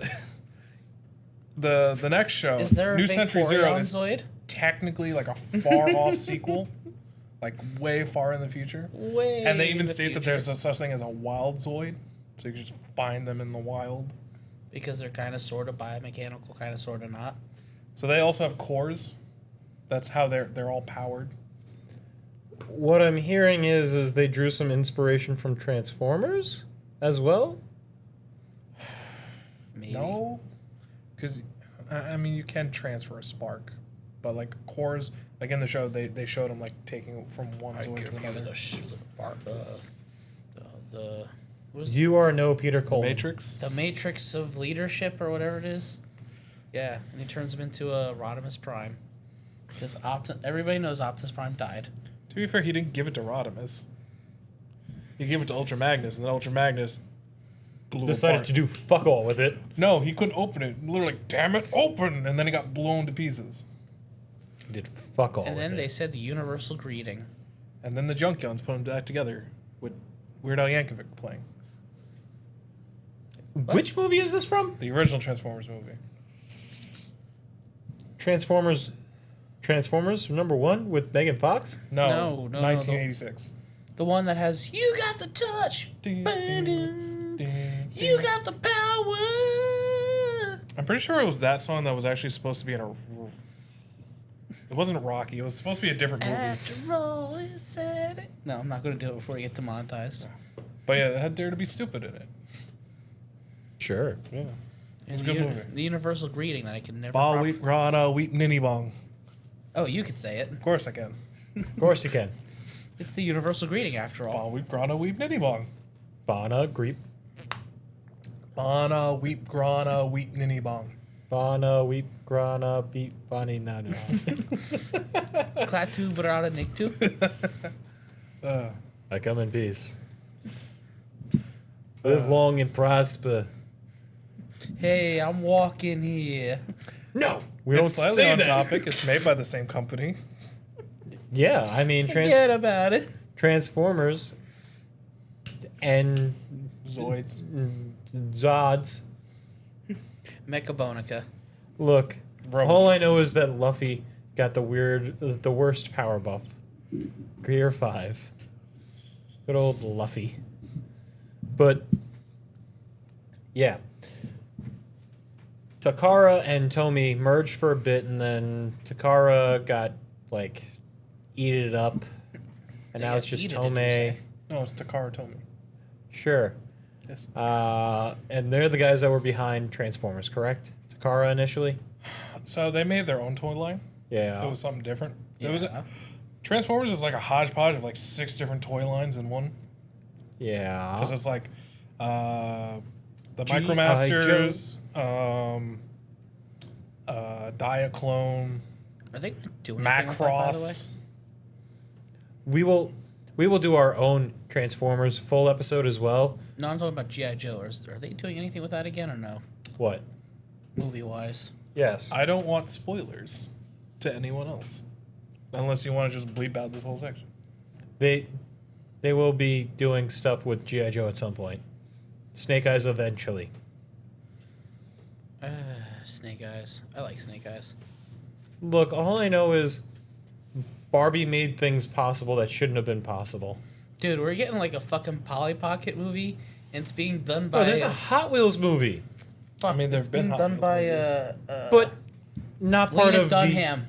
next show, Is there a New Century Zero Vaporeon is Zoid? technically like a far off sequel, like way far in the future. Way. And they in even the state that future. there's a such thing as a wild Zoid, so you can just find them in the wild. Because they're kind of sort of biomechanical, kind of sort of not. So they also have cores. That's how they're all powered. What I'm hearing is they drew some inspiration from Transformers as well. Maybe. No, because I mean you can transfer a spark, but like cores, like in the show they showed them like taking from one Zoid to another. The what is You are no Peter Coleman. Matrix. the Matrix of Leadership or whatever it is. Yeah, and he turns him into a Rodimus Prime. Because everybody knows Optimus Prime died. To be fair, he didn't give it to Rodimus. He gave it to Ultra Magnus, and then Ultra Magnus blew Decided apart. to do fuck all with it. No, he couldn't open it. Literally, like, damn it, open! And then it got blown to pieces. He did fuck all And with then it. they said the universal greeting. And then the Junk Guns put them back together with Weird Al Yankovic playing. Which movie is this from? The original Transformers movie. Transformers #1 with Megan Fox? No, No, 1986. The one that has, you got the touch. Ba-dum. You got the power. I'm pretty sure it was that song that was actually supposed to be in a. It wasn't Rocky. It was supposed to be a different movie. After all is said. No, I'm not going to do it before we get demonetized. But yeah, it had Dare to Be Stupid in it. Sure. Yeah. And It's a the good movie. The universal greeting that I can never. Ball, wheat, grana, wheat, ninny bong. Oh, you could say it. Of course I can. Of course you can. It's the universal greeting after all. Ball, wheat, grana, wheat, ninny bong. Bana, Greep. Bana, wheat, grana, wheat, ninny bong. Bana, Weep, Grana, Beep, Bunny, no. Clatu, Barada, Nictu. I come in peace. Live long and prosper. Hey, I'm walking here. No! We don't It's slightly say on that. topic. It's made by the same company. Yeah, I mean, Forget about it. Transformers and Zoids. Zods. Mechabonica. Look, Rose. all I know is that Luffy got the worst power buff. Gear 5. Good old Luffy. But, yeah. Takara and Tomy merged for a bit, and then Takara got, like, eated up. And They now got it's just eaten, did you Tomei. say? No, it's Takara Tomy. Sure. Yes. And they're the guys that were behind Transformers, correct? Takara initially? So they made their own toy line. Yeah. It was something different. Yeah. There was Transformers is like a hodgepodge of like 6 different toy lines in one. Yeah. Because it's like the G.I. Micromasters, Diaclone, Are they gonna do anything with that, by the way? Macross. We will do our own Transformers full episode as well. No, I'm talking about G.I. Joe. Are they doing anything with that again or no? What? Movie-wise. Yes. I don't want spoilers to anyone else. Unless you want to just bleep out this whole section. They will be doing stuff with G.I. Joe at some point. Snake Eyes eventually. Snake Eyes. I like Snake Eyes. Look, all I know is Barbie made things possible that shouldn't have been possible. Dude, we're getting like a fucking Polly Pocket movie, and it's being done by. Oh, there's a Hot Wheels movie. Fuck, I mean, there's it's been being Hot done Wheels by movies. But not part Lena of Dunham.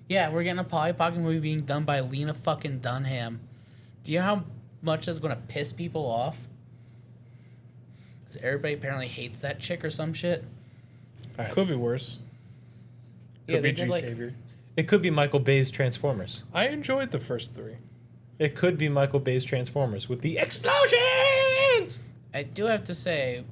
Yeah, we're getting a Polly Pocket movie being done by Lena fucking Dunham. Do you know how much that's gonna piss people off? Because everybody apparently hates that chick or some shit. Could be worse. Yeah, Could they be did, G like- Savior. It could be Michael Bay's Transformers. I enjoyed the first 3. It could be Michael Bay's Transformers with the explosions. I do have to say,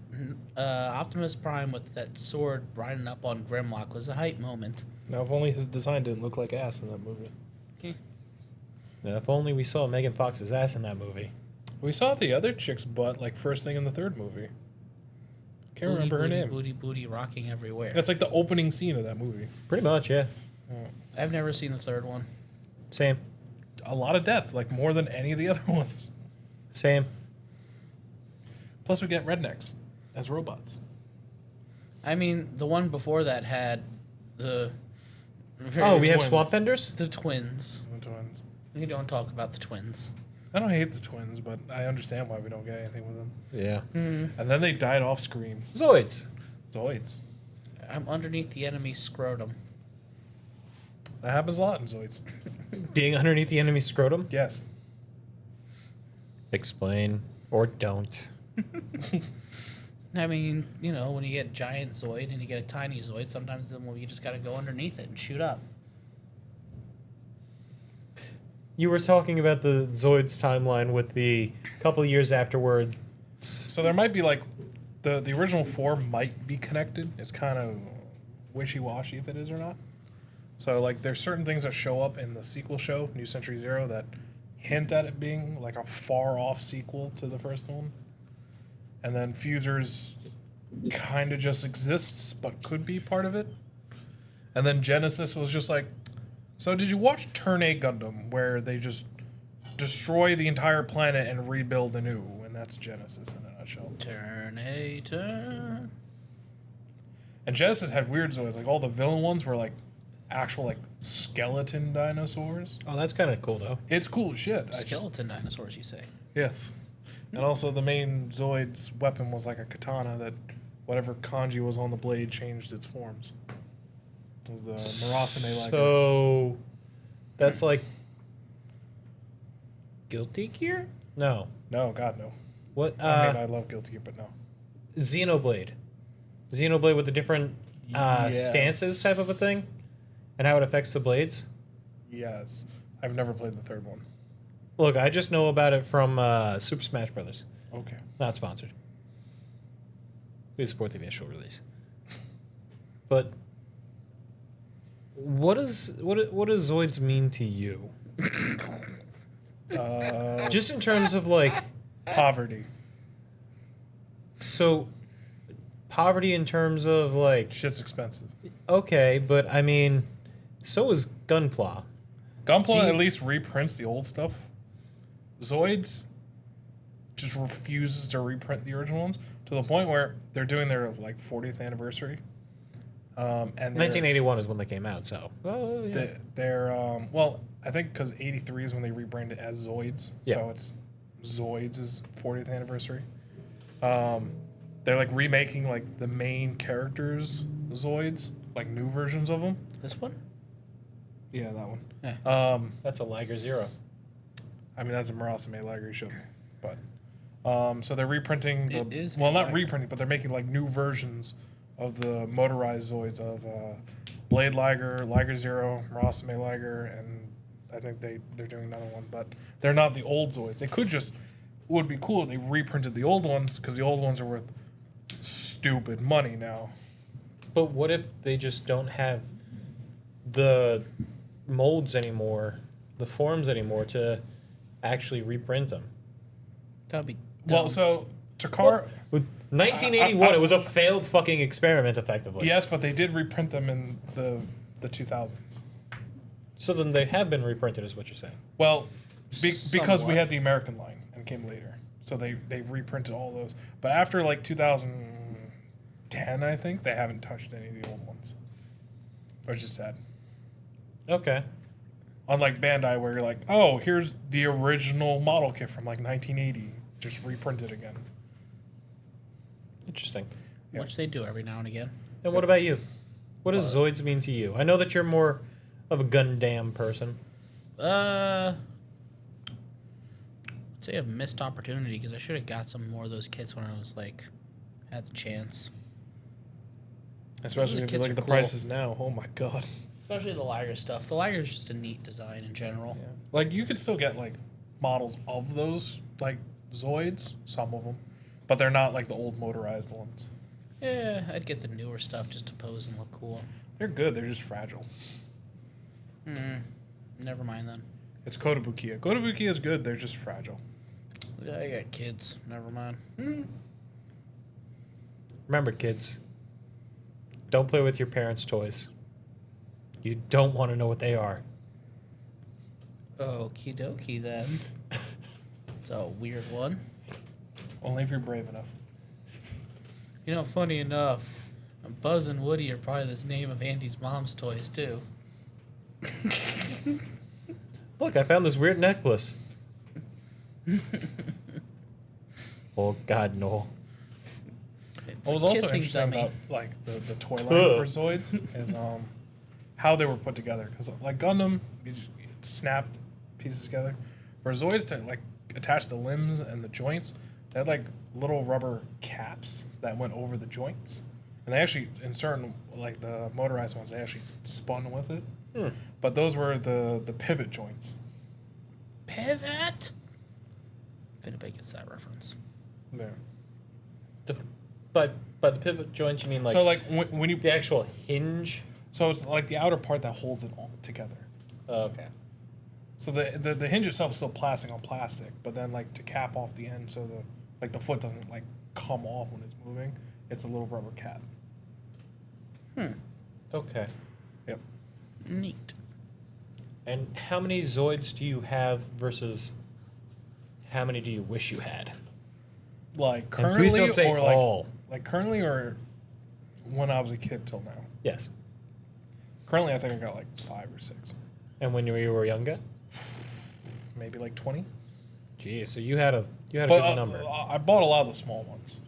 Optimus Prime with that sword riding up on Grimlock was a hype moment. Now, if only his design didn't look like ass in that movie. Now, if only we saw Megan Fox's ass in that movie. We saw the other chick's butt like first thing in the 3rd movie. Can't remember her booty, name. Booty, booty, rocking everywhere. That's like the opening scene of that movie. Pretty much, yeah. I've never seen the third one. Same. A lot of death, like more than any of the other ones. Same. Plus, we get rednecks as robots. I mean, the one before that had the. Oh, we have twins. Swamp Benders? The twins. The twins. We don't talk about the twins. I don't hate the twins, but I understand why we don't get anything with them. Yeah. And then they died off screen. Zoids. Zoids. I'm underneath the enemy's scrotum. That happens a lot in Zoids. Being underneath the enemy's scrotum? Yes. Explain. Or don't. I mean, you know, when you get giant Zoid and you get a tiny Zoid, sometimes then you just gotta go underneath it and shoot up. You were talking about the Zoids timeline with the couple years afterward. So there might be like the original 4 might be connected. It's kind of wishy-washy if it is or not. So like there's certain things that show up in the sequel show, New Century Zero, that hint at it being like a far-off sequel to the first one. And then Fusers kind of just exists, but could be part of it. And then Genesis was just like, so did you watch Turn A Gundam, where they just destroy the entire planet and rebuild anew? And that's Genesis in a nutshell. Turn a turn. And Genesis had weird Zoids, like all the villain ones were like actual like skeleton dinosaurs. Oh, that's kind of cool, though. It's cool as shit. Skeleton dinosaurs, you say? Yes. And also the main Zoid's weapon was like a katana that whatever kanji was on the blade changed its forms. It was the Murasame like. So, that's like... Guilty Gear? No. No, God no. What? I mean, I love Guilty Gear, but no. Xenoblade. Xenoblade with the different stances type of a thing, and how it affects the blades. Yes. I've never played the third one. Look, I just know about it from Super Smash Brothers. Okay. Not sponsored. We support the initial release. But what does Zoids mean to you? Just in terms of like Poverty. so poverty in terms of like Shit's expensive. okay, but I mean so is Gunpla. Gunpla at least reprints the old stuff. Zoids just refuses to reprint the original ones to the point where they're doing their like 40th anniversary. And 1981 is when they came out, so they're well, I think because 83 is when they rebranded as Zoids, Yeah. so it's Zoids' 40th anniversary. They're like remaking like the main characters Zoids, like new versions of them. This one? Yeah, that one. Yeah. that's a Liger Zero. I mean, that's a Murasame Liger you showed me. But, so they're reprinting It is well, a not Liger. reprinting, but they're making like new versions of the motorized Zoids of Blade Liger, Liger Zero, Murasame Liger, and I think they're doing another one, but they're not the old Zoids. They could just, it would be cool if they reprinted the old ones because the old ones are worth stupid money now. But what if they just don't have the molds anymore, the forms anymore to actually reprint them? Gotta be. Well, dumb. so Takara, With 1981, it was a failed fucking experiment, effectively. yes, but they did reprint them in the 2000s. So then they have been reprinted, is what you're saying. Well, because we Somewhat. had the American line and came later, so they reprinted all those. But after like 2010, I think they haven't touched any of the old ones, which is sad. Okay. Unlike Bandai, where you're like, oh, here's the original model kit from like 1980, just reprinted again. Interesting. yeah. Which they do every now and again. And what about you? What does Zoids mean to you? I know that you're more of a Gundam person. I'd say a missed opportunity because I should have got some more of those kits when I was like, had the chance. Especially Those if you kits look at are the cool. prices now. Oh my god. Especially the Liger stuff. The Liger is just a neat design in general. Yeah. Like you could still get like models of those like Zoids, some of them, but they're not like the old motorized ones. Yeah, I'd get the newer stuff just to pose and look cool. They're good. They're just fragile. Never mind then. It's Kotobukiya. Kotobukiya is good. They're just fragile. Yeah, I got kids. Never mind. Remember, kids, don't play with your parents' toys. You don't want to know what they are. Okie dokie then. It's a weird one. Only if you're brave enough. You know, funny enough, Buzz and Woody are probably the name of Andy's mom's toys too. Look, I found this weird necklace. Oh, God, no. It's What was a also kissing interesting dummy. about like the toy line for Zoids is how they were put together. Because like Gundam, you just snapped pieces together. For Zoids to like attach the limbs and the joints, they had like little rubber caps that went over the joints, and they actually in certain like the motorized ones they actually spun with it. But those were the pivot joints. Pivot. If anybody gets that reference. Yeah. By the pivot joints, you mean like, So like when you the actual hinge? so it's like the outer part that holds it all together. Oh, okay. So the hinge itself is still plastic on plastic, but then like to cap off the end, so the foot doesn't like come off when it's moving. It's a little rubber cap. Okay. Yep. Neat. And how many Zoids do you have versus how many do you wish you had? Like And currently, please don't say or like all. like currently, or when I was a kid till now. Yes. Currently, I think I got like 5 or 6, And when you were younger? maybe like 20. Geez, so you had a But good number. I bought a lot of the small ones.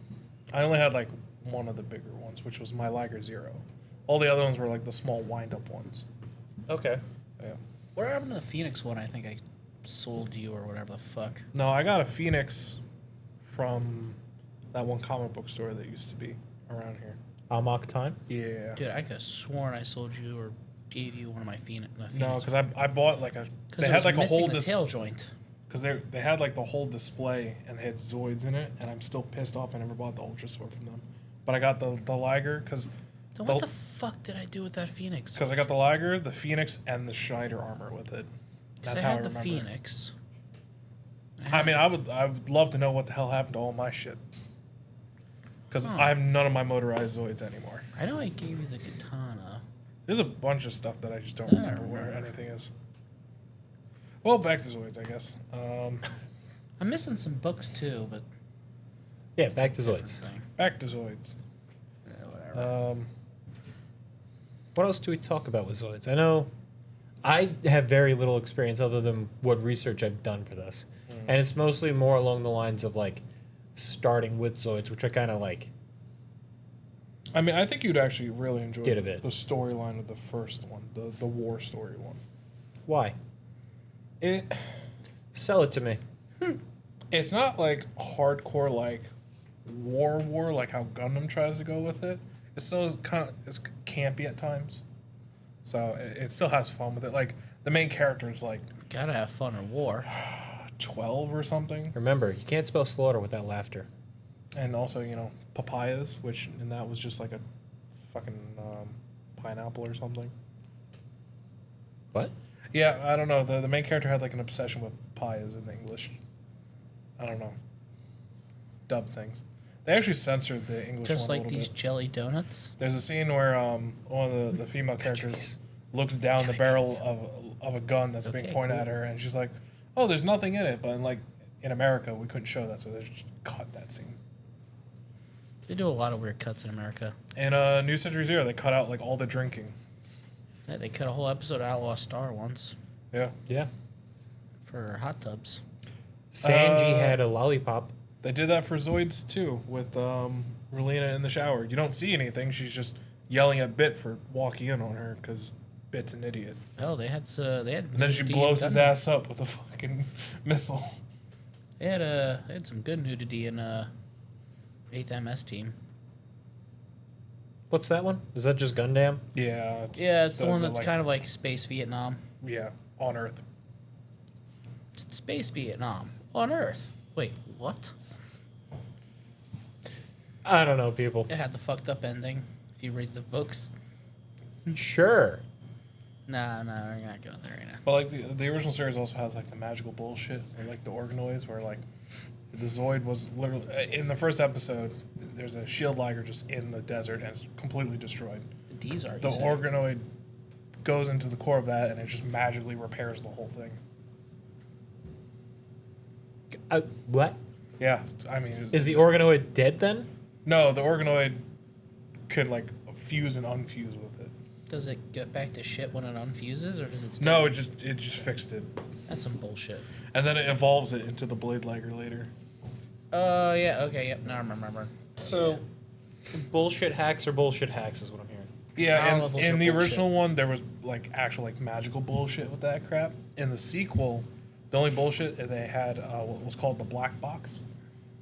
I only had like one of the bigger ones, which was my Liger Zero. All the other ones were like the small wind-up ones. Okay. Yeah. What happened to the Phoenix one? I think I sold you or whatever the fuck. No, I got a Phoenix from that one comic book store that used to be around here. Amok Time. Yeah. Dude, I could have sworn I sold you or gave you one of my Phoenix. No, because I bought like a. Because They had like a whole the tail joint. because they had like the whole display and they had Zoids in it, and I'm still pissed off I never bought the Ultra Sword from them. But I got the Liger because. Then what the fuck did I do with that Phoenix? Because I got the Liger, the Phoenix, and the Schneider armor with it. That's how I had the remember. Phoenix. I mean, I would love to know what the hell happened to all my shit. Because I have none of my motorized Zoids anymore. I know I gave you the katana. There's a bunch of stuff that I just don't I don't remember where remember. anything is. Well, back to Zoids, I guess. I'm missing some books too, but Yeah, back to different Zoids. thing. Back to Zoids. Yeah, whatever. What else do we talk about with Zoids? I know I have very little experience other than what research I've done for this. And it's mostly more along the lines of like starting with Zoids, which I kind of like. I mean, I think you'd actually really enjoy Get a the bit. storyline of the first one, the war story one. Why? It Sell it to me. It's not like hardcore like war like how Gundam tries to go with it. It's still kind of it's campy at times, so it still has fun with it. Like the main character is like Gotta have fun in war. 12 or something, Remember, you can't spell slaughter without laughter. and also papayas, which and that was just like a fucking pineapple or something. What? Yeah, I don't know. The main character had like an obsession with papayas in the English. I don't know. Dub things. They actually censored the English Just one like a little these bit. jelly donuts. There's a scene where one of the female characters looks down the barrel of a gun that's being Okay, pointed cool. at her, and she's like, "Oh, there's nothing in it." But in America, we couldn't show that, so they just cut that scene. They do a lot of weird cuts in America. In New Century Zero, they cut out like all the drinking. Yeah, they cut a whole episode of Outlaw Star once Yeah, Yeah. for hot tubs. Sanji had a lollipop. they did that for Zoids too with Relena in the shower. You don't see anything; she's just yelling at Bit for walking in on her because Bit's an idiot. Oh, they had And then she nudity blows in his Gundam. ass up with a fucking missile. They had some good nudity in 8th MS team. What's that one? Is that just Gundam? Yeah, It's the one that's kind of like Space Vietnam. yeah, on Earth. It's Space Vietnam on Earth. Wait, what? I don't know, people. It had the fucked up ending. If you read the books. Sure. Nah, we're not going there right now. But like the original series also has like the magical bullshit or like the organoids where like the Zoid was literally in the first episode. There's a shield liger just in the desert and it's completely destroyed. The D's are. The organoid goes into the core of that and it just magically repairs the whole thing. What? Yeah, I mean, Is the organoid dead then? no, the organoid could like fuse and unfuse with it. Does it get back to shit when it unfuses, or does it? Stay? No, it just fixed it, That's some bullshit. and then it evolves it into the blade liger later. Yeah. Okay. Yep. Now I remember. So, bullshit hacks are bullshit hacks is what I'm hearing. Yeah, Power and levels in are the bullshit. original one, there was like actual like magical bullshit with that crap. In the sequel, the only bullshit they had what was called the black box,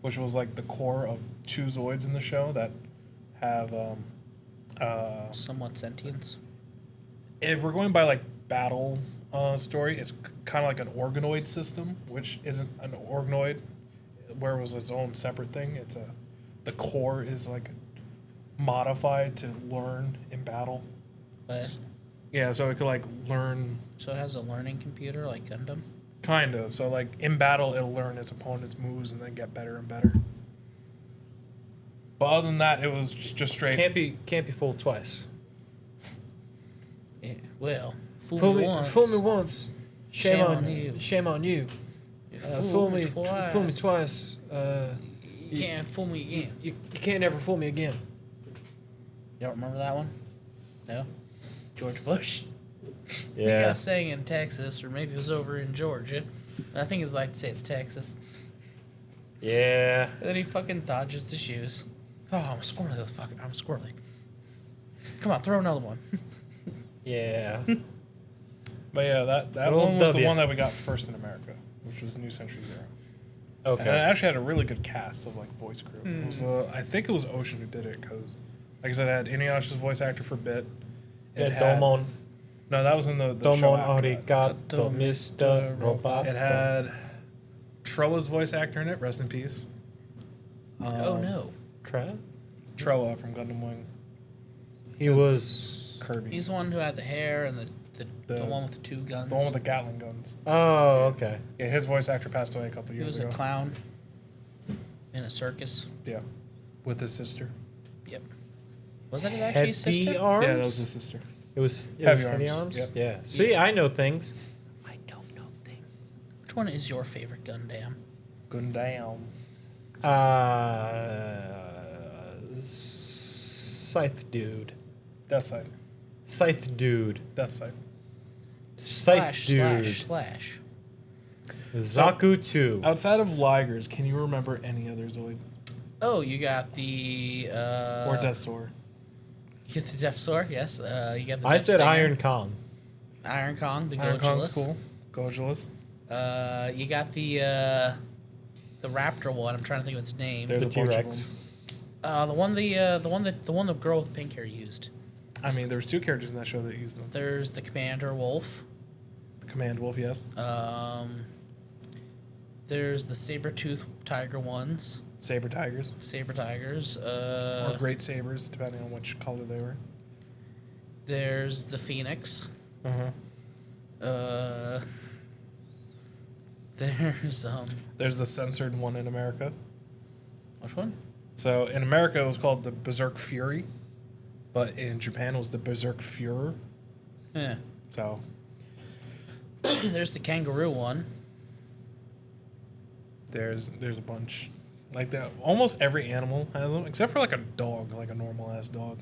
which was like the core of two Zoids in the show that have. Somewhat sentience. If we're going by like battle story, it's kind of like an organoid system, which isn't an organoid, where it was its own separate thing. The core is like modified to learn in battle. But Yeah, so it could like learn so it has a learning computer like Gundam. kind of. So like in battle, it'll learn its opponent's moves and then get better and better. But other than that, it was just straight. Can't be fooled twice. Yeah. Well, fool me once. Fool me once. Shame, Shame on on you. Shame on you. You Fool me twice. You can't fool me again. You can't ever fool me again. You don't remember that one? No. George Bush. He Yeah. got sang in Texas, or maybe it was over in Georgia. I think it's like to say it's Texas. Yeah. And then he fucking dodges the shoes. Oh, I'm squirrely, fucking. I'm squirrely. Come on, throw another one. Yeah. But yeah, that Good old one was the W. one that we got first in America, which was New Century Zero. And it Okay. actually had a really good cast of like voice crew. It was, I think it was Ocean who did it because, like I said, it had Inuyasha's voice actor for Bit. Yeah, It had, Domon. no, that was in the show Domon after that. arigato, Mr. Robot. It had Troa's voice actor in it. Rest in peace. Oh no, Trav? Troa from Gundam Wing. He was... Kirby. he's the one who had the hair and the The- one with the two guns. The one with the Gatling guns. Oh, okay. Yeah, his voice actor passed away a couple he years was ago. a clown in a circus. Yeah, with his sister. Yep. Was that actually his Heavy sister? Arms? Yeah, that was his sister. It was Heavy Heavy Arms, Arms? yep. Yeah. See, I know things. I don't know things. Which one is your favorite Gundam? Gundam. Scythe Dude. Death Side. Scythe Dude. Death Side. Scythe Dude. Slash. Zaku 2. Outside of Ligers, can you remember any other Zoid? Oh, you got the Or Death Sword? You get the Death Sword, yes. You got the I Death said Stinger. Iron Kong. Iron Kong, the Iron Kong's Gojulus. cool. Gojulus. You got the Raptor one. I'm trying to think of its name. There's The a bunch of T-Rex. them. The one the girl with pink hair used. I mean, there was two characters in that show that used them. There's the Commander Wolf. The Command Wolf, yes. There's the Saber-tooth Tiger ones. Saber Tigers. Saber Tigers. Or Great Sabers, depending on which color they were. There's the Phoenix. Uh-huh. There's There's the censored one in America. which one? So in America, it was called the Berserk Fury. But in Japan, it was the Berserk Führer. Yeah. So There's the Kangaroo one. there's a bunch. Like that, almost every animal has them, except for like a dog, like a normal ass dog.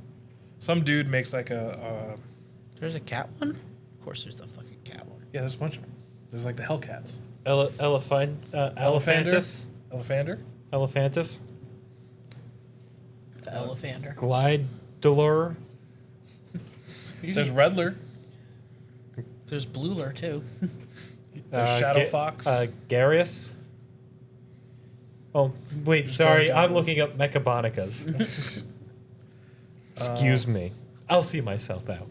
Some dude makes like There's a cat one. Of course, there's the fucking cat one. yeah, there's a bunch of them. There's like the Hellcats. Elephantus. Elephander. Elephantus. The Elephander. Glidelor. There's Redler. There's Bluler too. There's Shadow Fox. Garius. Oh, wait, Just sorry. going down I'm the looking up Mechabonicas. Excuse me. I'll see myself out.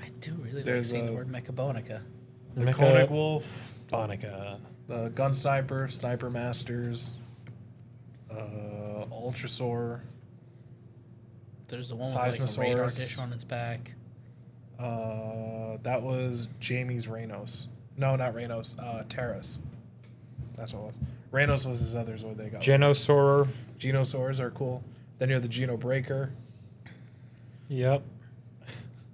I do really like There's, saying the word Mechabonica. The Koenig Wolf. Bonica. The Gun Sniper. Sniper Masters. Ultrasaur. There's the one with like a radar Seismosaurus. dish on its back. That was Jamie's Reynos. No, not Reynos. Terrace. That's what it was. Reynos was his other Zoid they got. Genosaur. Genosaurs are cool. Then you have the Geno Breaker. Yep.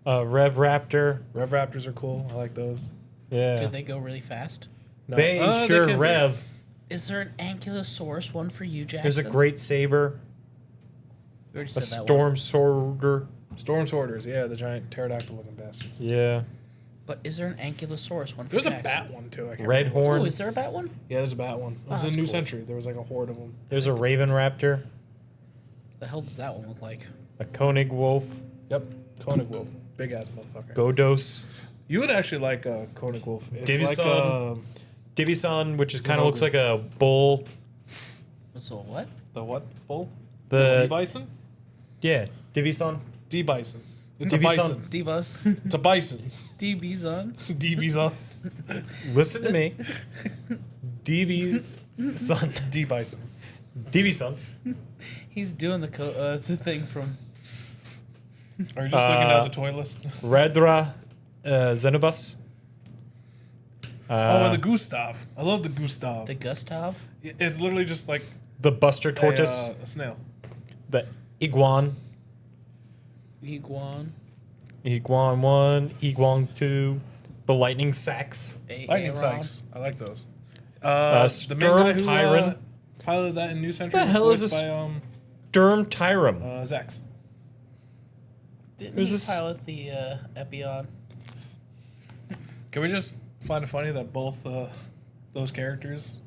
Rev Raptor. Rev Raptors are cool. I like those. Yeah. Do they go really fast? No. They sure can be. rev. Is there an Ankylosaurus one for you, Jackson? There's a great saber. We already A said that storm sorter. Storm Sorters, yeah, the giant pterodactyl looking bastards. Yeah. one. But is there an Ankylosaurus one for There's a Jackson? bat one too. I can't Red remember. horn. Oh, is there a bat one? Yeah, there's a bat one. It was in that's New cool. Century. There was like a horde of them. There's a Raven Raptor. The hell does that one look like? A Koenig Wolf. Yep, Koenig Wolf, big ass motherfucker. Godos. You would actually like a Koenig Wolf. It's Divison. like Divisan, which is It's an kind of looks ogre. like a bull. So what? the what bull? The D bison. yeah, Divisan. D bison. It's a D-bison. bison. D-Bus. It's a bison. D-Bison. D bison. Listen to me. DB son. D bison. DB son. He's doing the the thing from... Are you just looking down the toy list? Redra Xenobus. Oh, and the Gustav. I love the Gustav. The Gustav? It's literally just like The Buster Tortoise. a snail. The Iguan. Iguan. Iguan 1. Iguan 2. The Lightning Sax. Lightning Aaron. Sykes. I like those. Sturm the main guy who Tyrant. piloted that in New Century The was hell is voiced this- by Sturm Tyrum. Zex. Didn't Who's he this? pilot the Epion? Can we just find it funny that both those characters,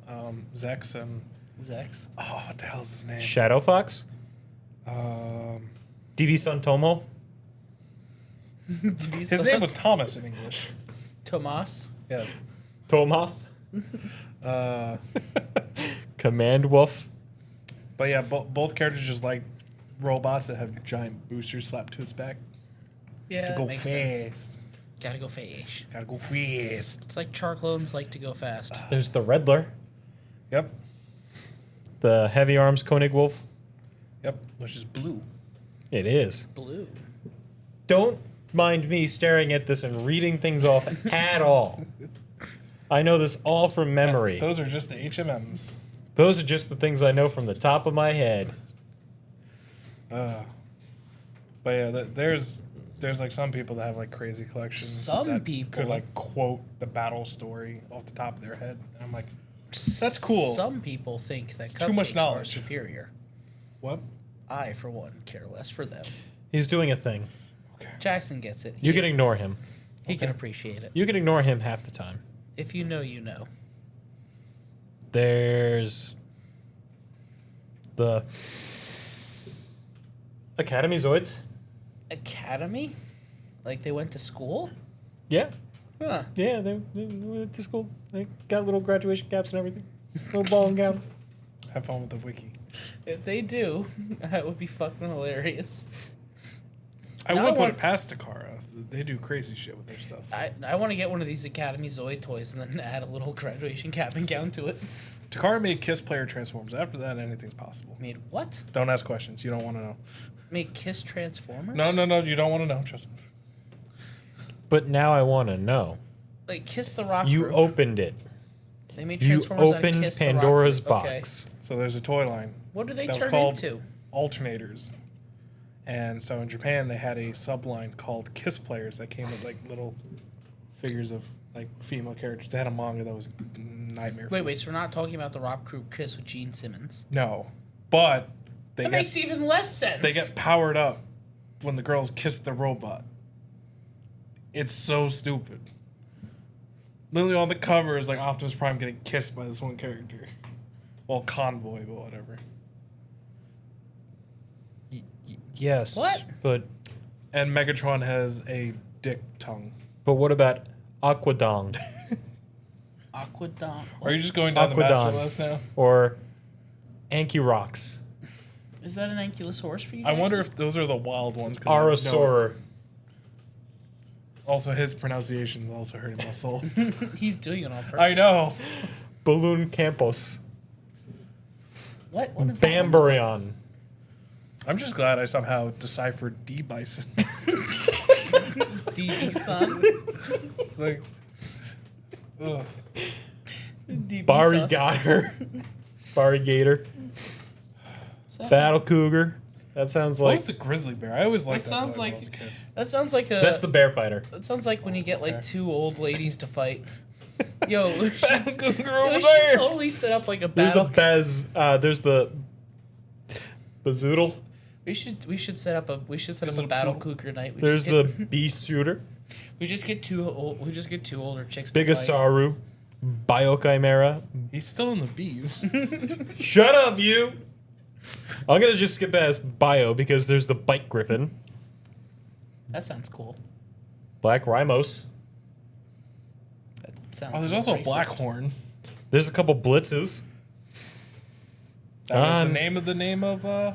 Zex and Zex? oh, what the hell is his name? Shadow Fox. Um, DB Son Tomo. his name was Thomas in English. Tomas. Yes. Toma. Command Wolf. But yeah, both characters just like robots that have giant boosters slapped to its back. Yeah, To go makes fast. sense. Gotta go fast. Gotta go fast. It's like char clones like to go fast. There's the Riddler. Yep. The Heavy Arms Koenig Wolf. Yep. Which is blue. It is. Blue. Don't mind me staring at this and reading things off at all. I know this all from memory. Those are just the HMMs. Those are just the things I know from the top of my head. But yeah, there's like some people that have like crazy collections. Some that people could like quote the battle story off the top of their head, and I'm like, that's cool. Some people think that too much cupcakes are knowledge. superior. What? I, for one, care less for them. He's doing a thing. Jackson gets it. You can ignore him. He can appreciate it. You can ignore him half the time. If you know, you know. There's the Academy Zoids. Academy? Like they went to school? Yeah. Huh. Yeah, they went to school. They got little graduation caps and everything. Little ball and gown. Have fun with the wiki. If they do, that would be fucking hilarious. I Now would I put want- it past Takara. They do crazy shit with their stuff. I want to get one of these Academy Zoid toys and then add a little graduation cap and gown to it. Takara made Kiss player transforms. After that, anything's possible. Made what? Don't ask questions. You don't want to know. Made Kiss Transformers? No. You don't want to know. Trust me. But now I want to know. Like Kiss the Rock You Group. opened it. They made You Transformers out of opened Kiss the Rock Pandora's Group. Okay. box. So there's a toy line. What do they that was turn called into? Alternators. And so in Japan, they had a subline called Kiss Players that came with like little figures of like female characters. They had a manga that was nightmare. Wait, so we're not talking about the rock group Kiss with Gene Simmons? No, but That makes even less sense. they get powered up when the girls kiss the robot. It's so stupid. Literally on the cover is like Optimus Prime getting kissed by this one character. Well, Convoy, but whatever. Yes. What? But And Megatron has a dick tongue. what about Aquadong Aquadon. Are you just going down the master Aquadon. list now? or Ankyrox? Is that an ankylosaurus for you? I wonder Jackson? if those are the wild ones. 'Cause I know it. Arosaur. Also, his pronunciation is also hurting my soul. He's doing it on purpose. I know. Balloon Campos. What? What is that? one? Bambarion. I'm just glad I somehow deciphered D Bison. DB son. It's like, ugh. DB Bari son. Gator. Bari Gator. Is that- Battle Cougar. That sounds What like was the grizzly bear? I always liked That that. sounds When I like- was a kid. That sounds like a. that's the bear fighter. That sounds like when you get like Okay. two old ladies to fight. Yo, we should, Battle Cougar yo, over we there. should totally set up like a There's battle. a there's the Bazoodle. We should set up Is a it a battle poodle? cougar night. We There's just the get, Beast Shooter. we just get two older chicks. to fight. Bigosaru. Biochimera. He's still in the bees. Shut up, you! I'm gonna just skip past Bio because there's the Bike Griffin. That sounds cool. Black Rhymos. That sounds. Oh, there's also a racist. Blackhorn. There's a couple Blitzes. That was Um, the name of the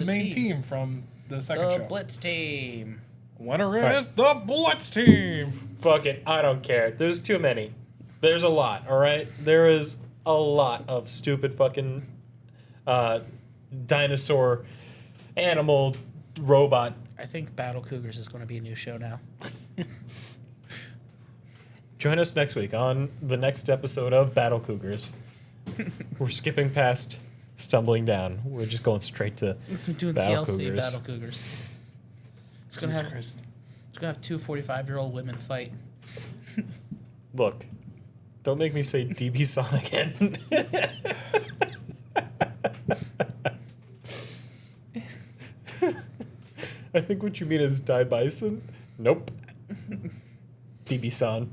a main team. team from the second The show. Blitz team. Winner Right. is the Blitz team. Fuck it, I don't care. There's too many. There's a lot, alright? There is a lot of stupid fucking dinosaur, animal, robot. I think Battle Cougars is going to be a new show now. Join us next week on the next episode of Battle Cougars. We're skipping past Stumbling Down. We're just going straight to We're doing Battle TLC Cougars. Battle Cougars. It's gonna Jesus have Christ. it's gonna have two 45-year-old women fight. Look, don't make me say DB Son again. I think what you mean is Die Bison. Nope. DB Son.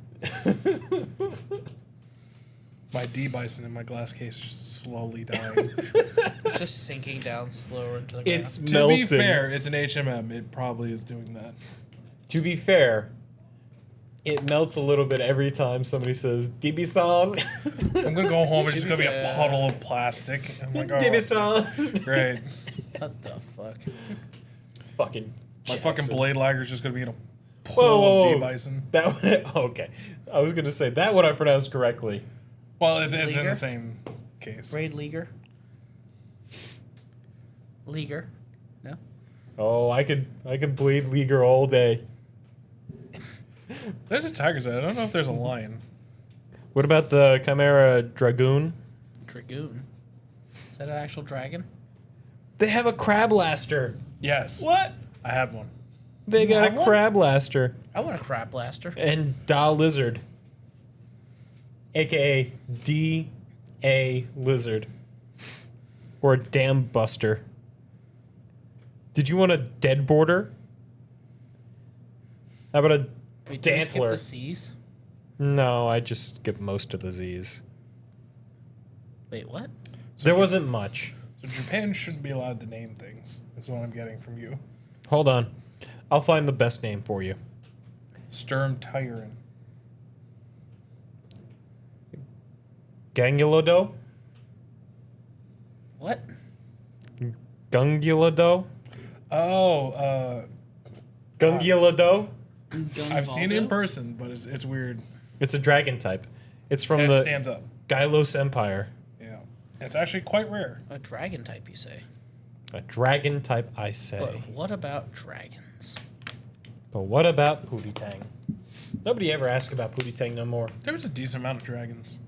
My D Bison in my glass case just slowly dying. It's just sinking down slower into the ground. It's To melting. be fair, it's an HMM. It probably is doing that. To be fair, it melts a little bit every time somebody says DB-san. I'm gonna go home. It's just gonna be a Yeah. puddle of plastic. I'm like, oh, DB-san. great. What the fuck? Fucking My fucking Jackson. blade lagger's just gonna be in a Whoa, pool whoa, of whoa. D-bison. That one, okay. I was gonna say that one I pronounced correctly. Well, it's in Leaguer? the same case. Raid Leaguer? Leaguer? No? Oh, I could bleed Leaguer all day. There's a tiger's eye. I don't know if there's a lion. What about the Chimera Dragoon? Dragoon. Is that an actual dragon? They have a crab laster. Yes. What? I have one. They got have a one? crab laster I want a crab blaster. and Da Lizard, aka D.A. Lizard, or Dam Buster. Did you want a dead border? How about a Wait, did we skip the Dantler? C's? No, I just skipped most of the Z's. Wait, what? There wasn't much. So Japan shouldn't be allowed to name things. Is what I'm getting from you. Hold on. I'll find the best name for you. Sturm Tyron. Gangulodo? What? Gungulodo? Oh, Gungulodo? I've seen it in person, but it's weird. It's a dragon type. It's from And it the stands up. Gylos Empire. Yeah. It's actually quite rare. A dragon type, you say? A dragon type, I But say. what about dragons? But what about Pootie Tang? Nobody ever asks about Pootie Tang no more. There was a decent amount of dragons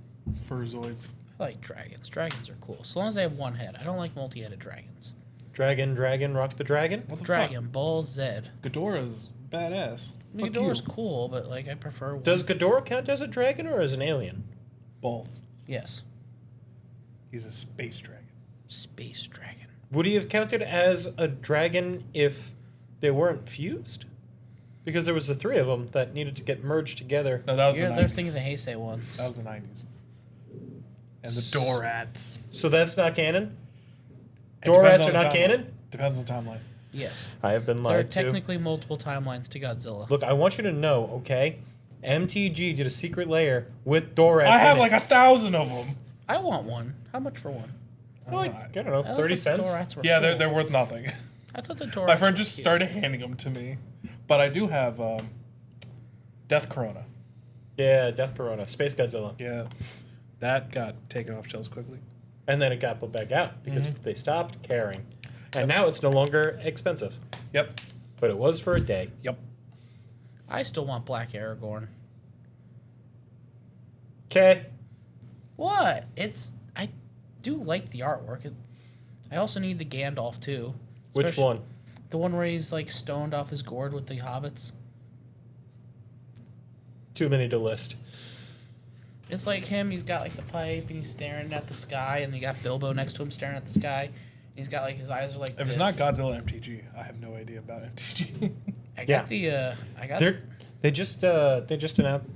for Zoids. I like dragons. Dragons are cool. As long as they have one head. I don't like multi-headed dragons. Dragon, rock the dragon? What the Dragon Ball Z. fuck? Ghidorah's badass. Fuck Ghidorah's you. cool, but like I prefer one. Does Ghidorah count as a dragon or as an alien? Both. Yes. He's a space dragon. Space dragon. Would he have counted as a dragon if they weren't fused? Because there was the three of them that needed to get merged together. No, that was You're, the they're 90s. thinking the Heisei ones. That was the 90s. And the Dorats. So that's not canon? It depends Dorats on are the not timeline. canon? Depends on the timeline. Yes. I have been There are lied to. technically multiple timelines to Godzilla. Look, I want you to know, okay? MTG did a secret layer with Dorats. I have in like it. 1,000 of them. I want one. How much for one? Like, I don't know, I 30 thought cents? Dorats were Yeah, cool. they're worth nothing. I thought the Dorats My friend were just cute. started handing them to me. But I do have Death Corona. Yeah, Death Corona, Space Godzilla. Yeah. That got taken off shelves quickly. And then it got put back out because they stopped caring. And now it's no longer expensive. Yep. But it was for a day. Yep. I still want Black Aragorn. Okay. What? I do like the artwork. I also need the Gandalf too. Which Especially one? The one where he's like stoned off his gourd with the hobbits. Too many to list. It's like him. He's got like the pipe and he's staring at the sky, and you got Bilbo next to him staring at the sky. And he's got like his eyes are like. If it's not Godzilla MTG, I have no idea about MTG. I Yeah. got the. I got. They just announced.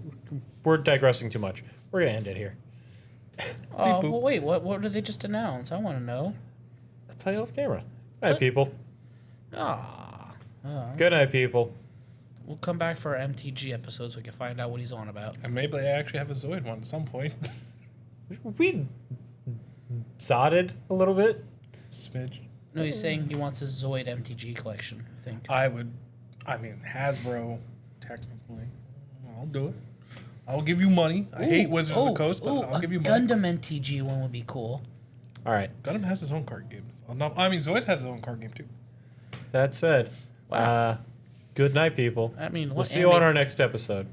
We're digressing too much. We're gonna end it here. Oh Beep boop. well, wait. What did they just announce? I want to know. I'll tell you off camera. Good night, What? people. Ah. Alright. Good night, people. We'll come back for our MTG episode so we can find out what he's on about. And maybe I actually have a Zoid one at some point. We zodded a little bit. Smidge. No, he's saying he wants his Zoid MTG collection. I think. I mean, Hasbro, technically. I'll do it. I'll give you money. I hate Wizards of the Coast, but I'll give you money. Gundam MTG one would be cool. All right. Gundam has his own card game. I mean, Zoids has his own card game, too. That said, Wow. good night, people. I mean, We'll what see you on anime- our next episode.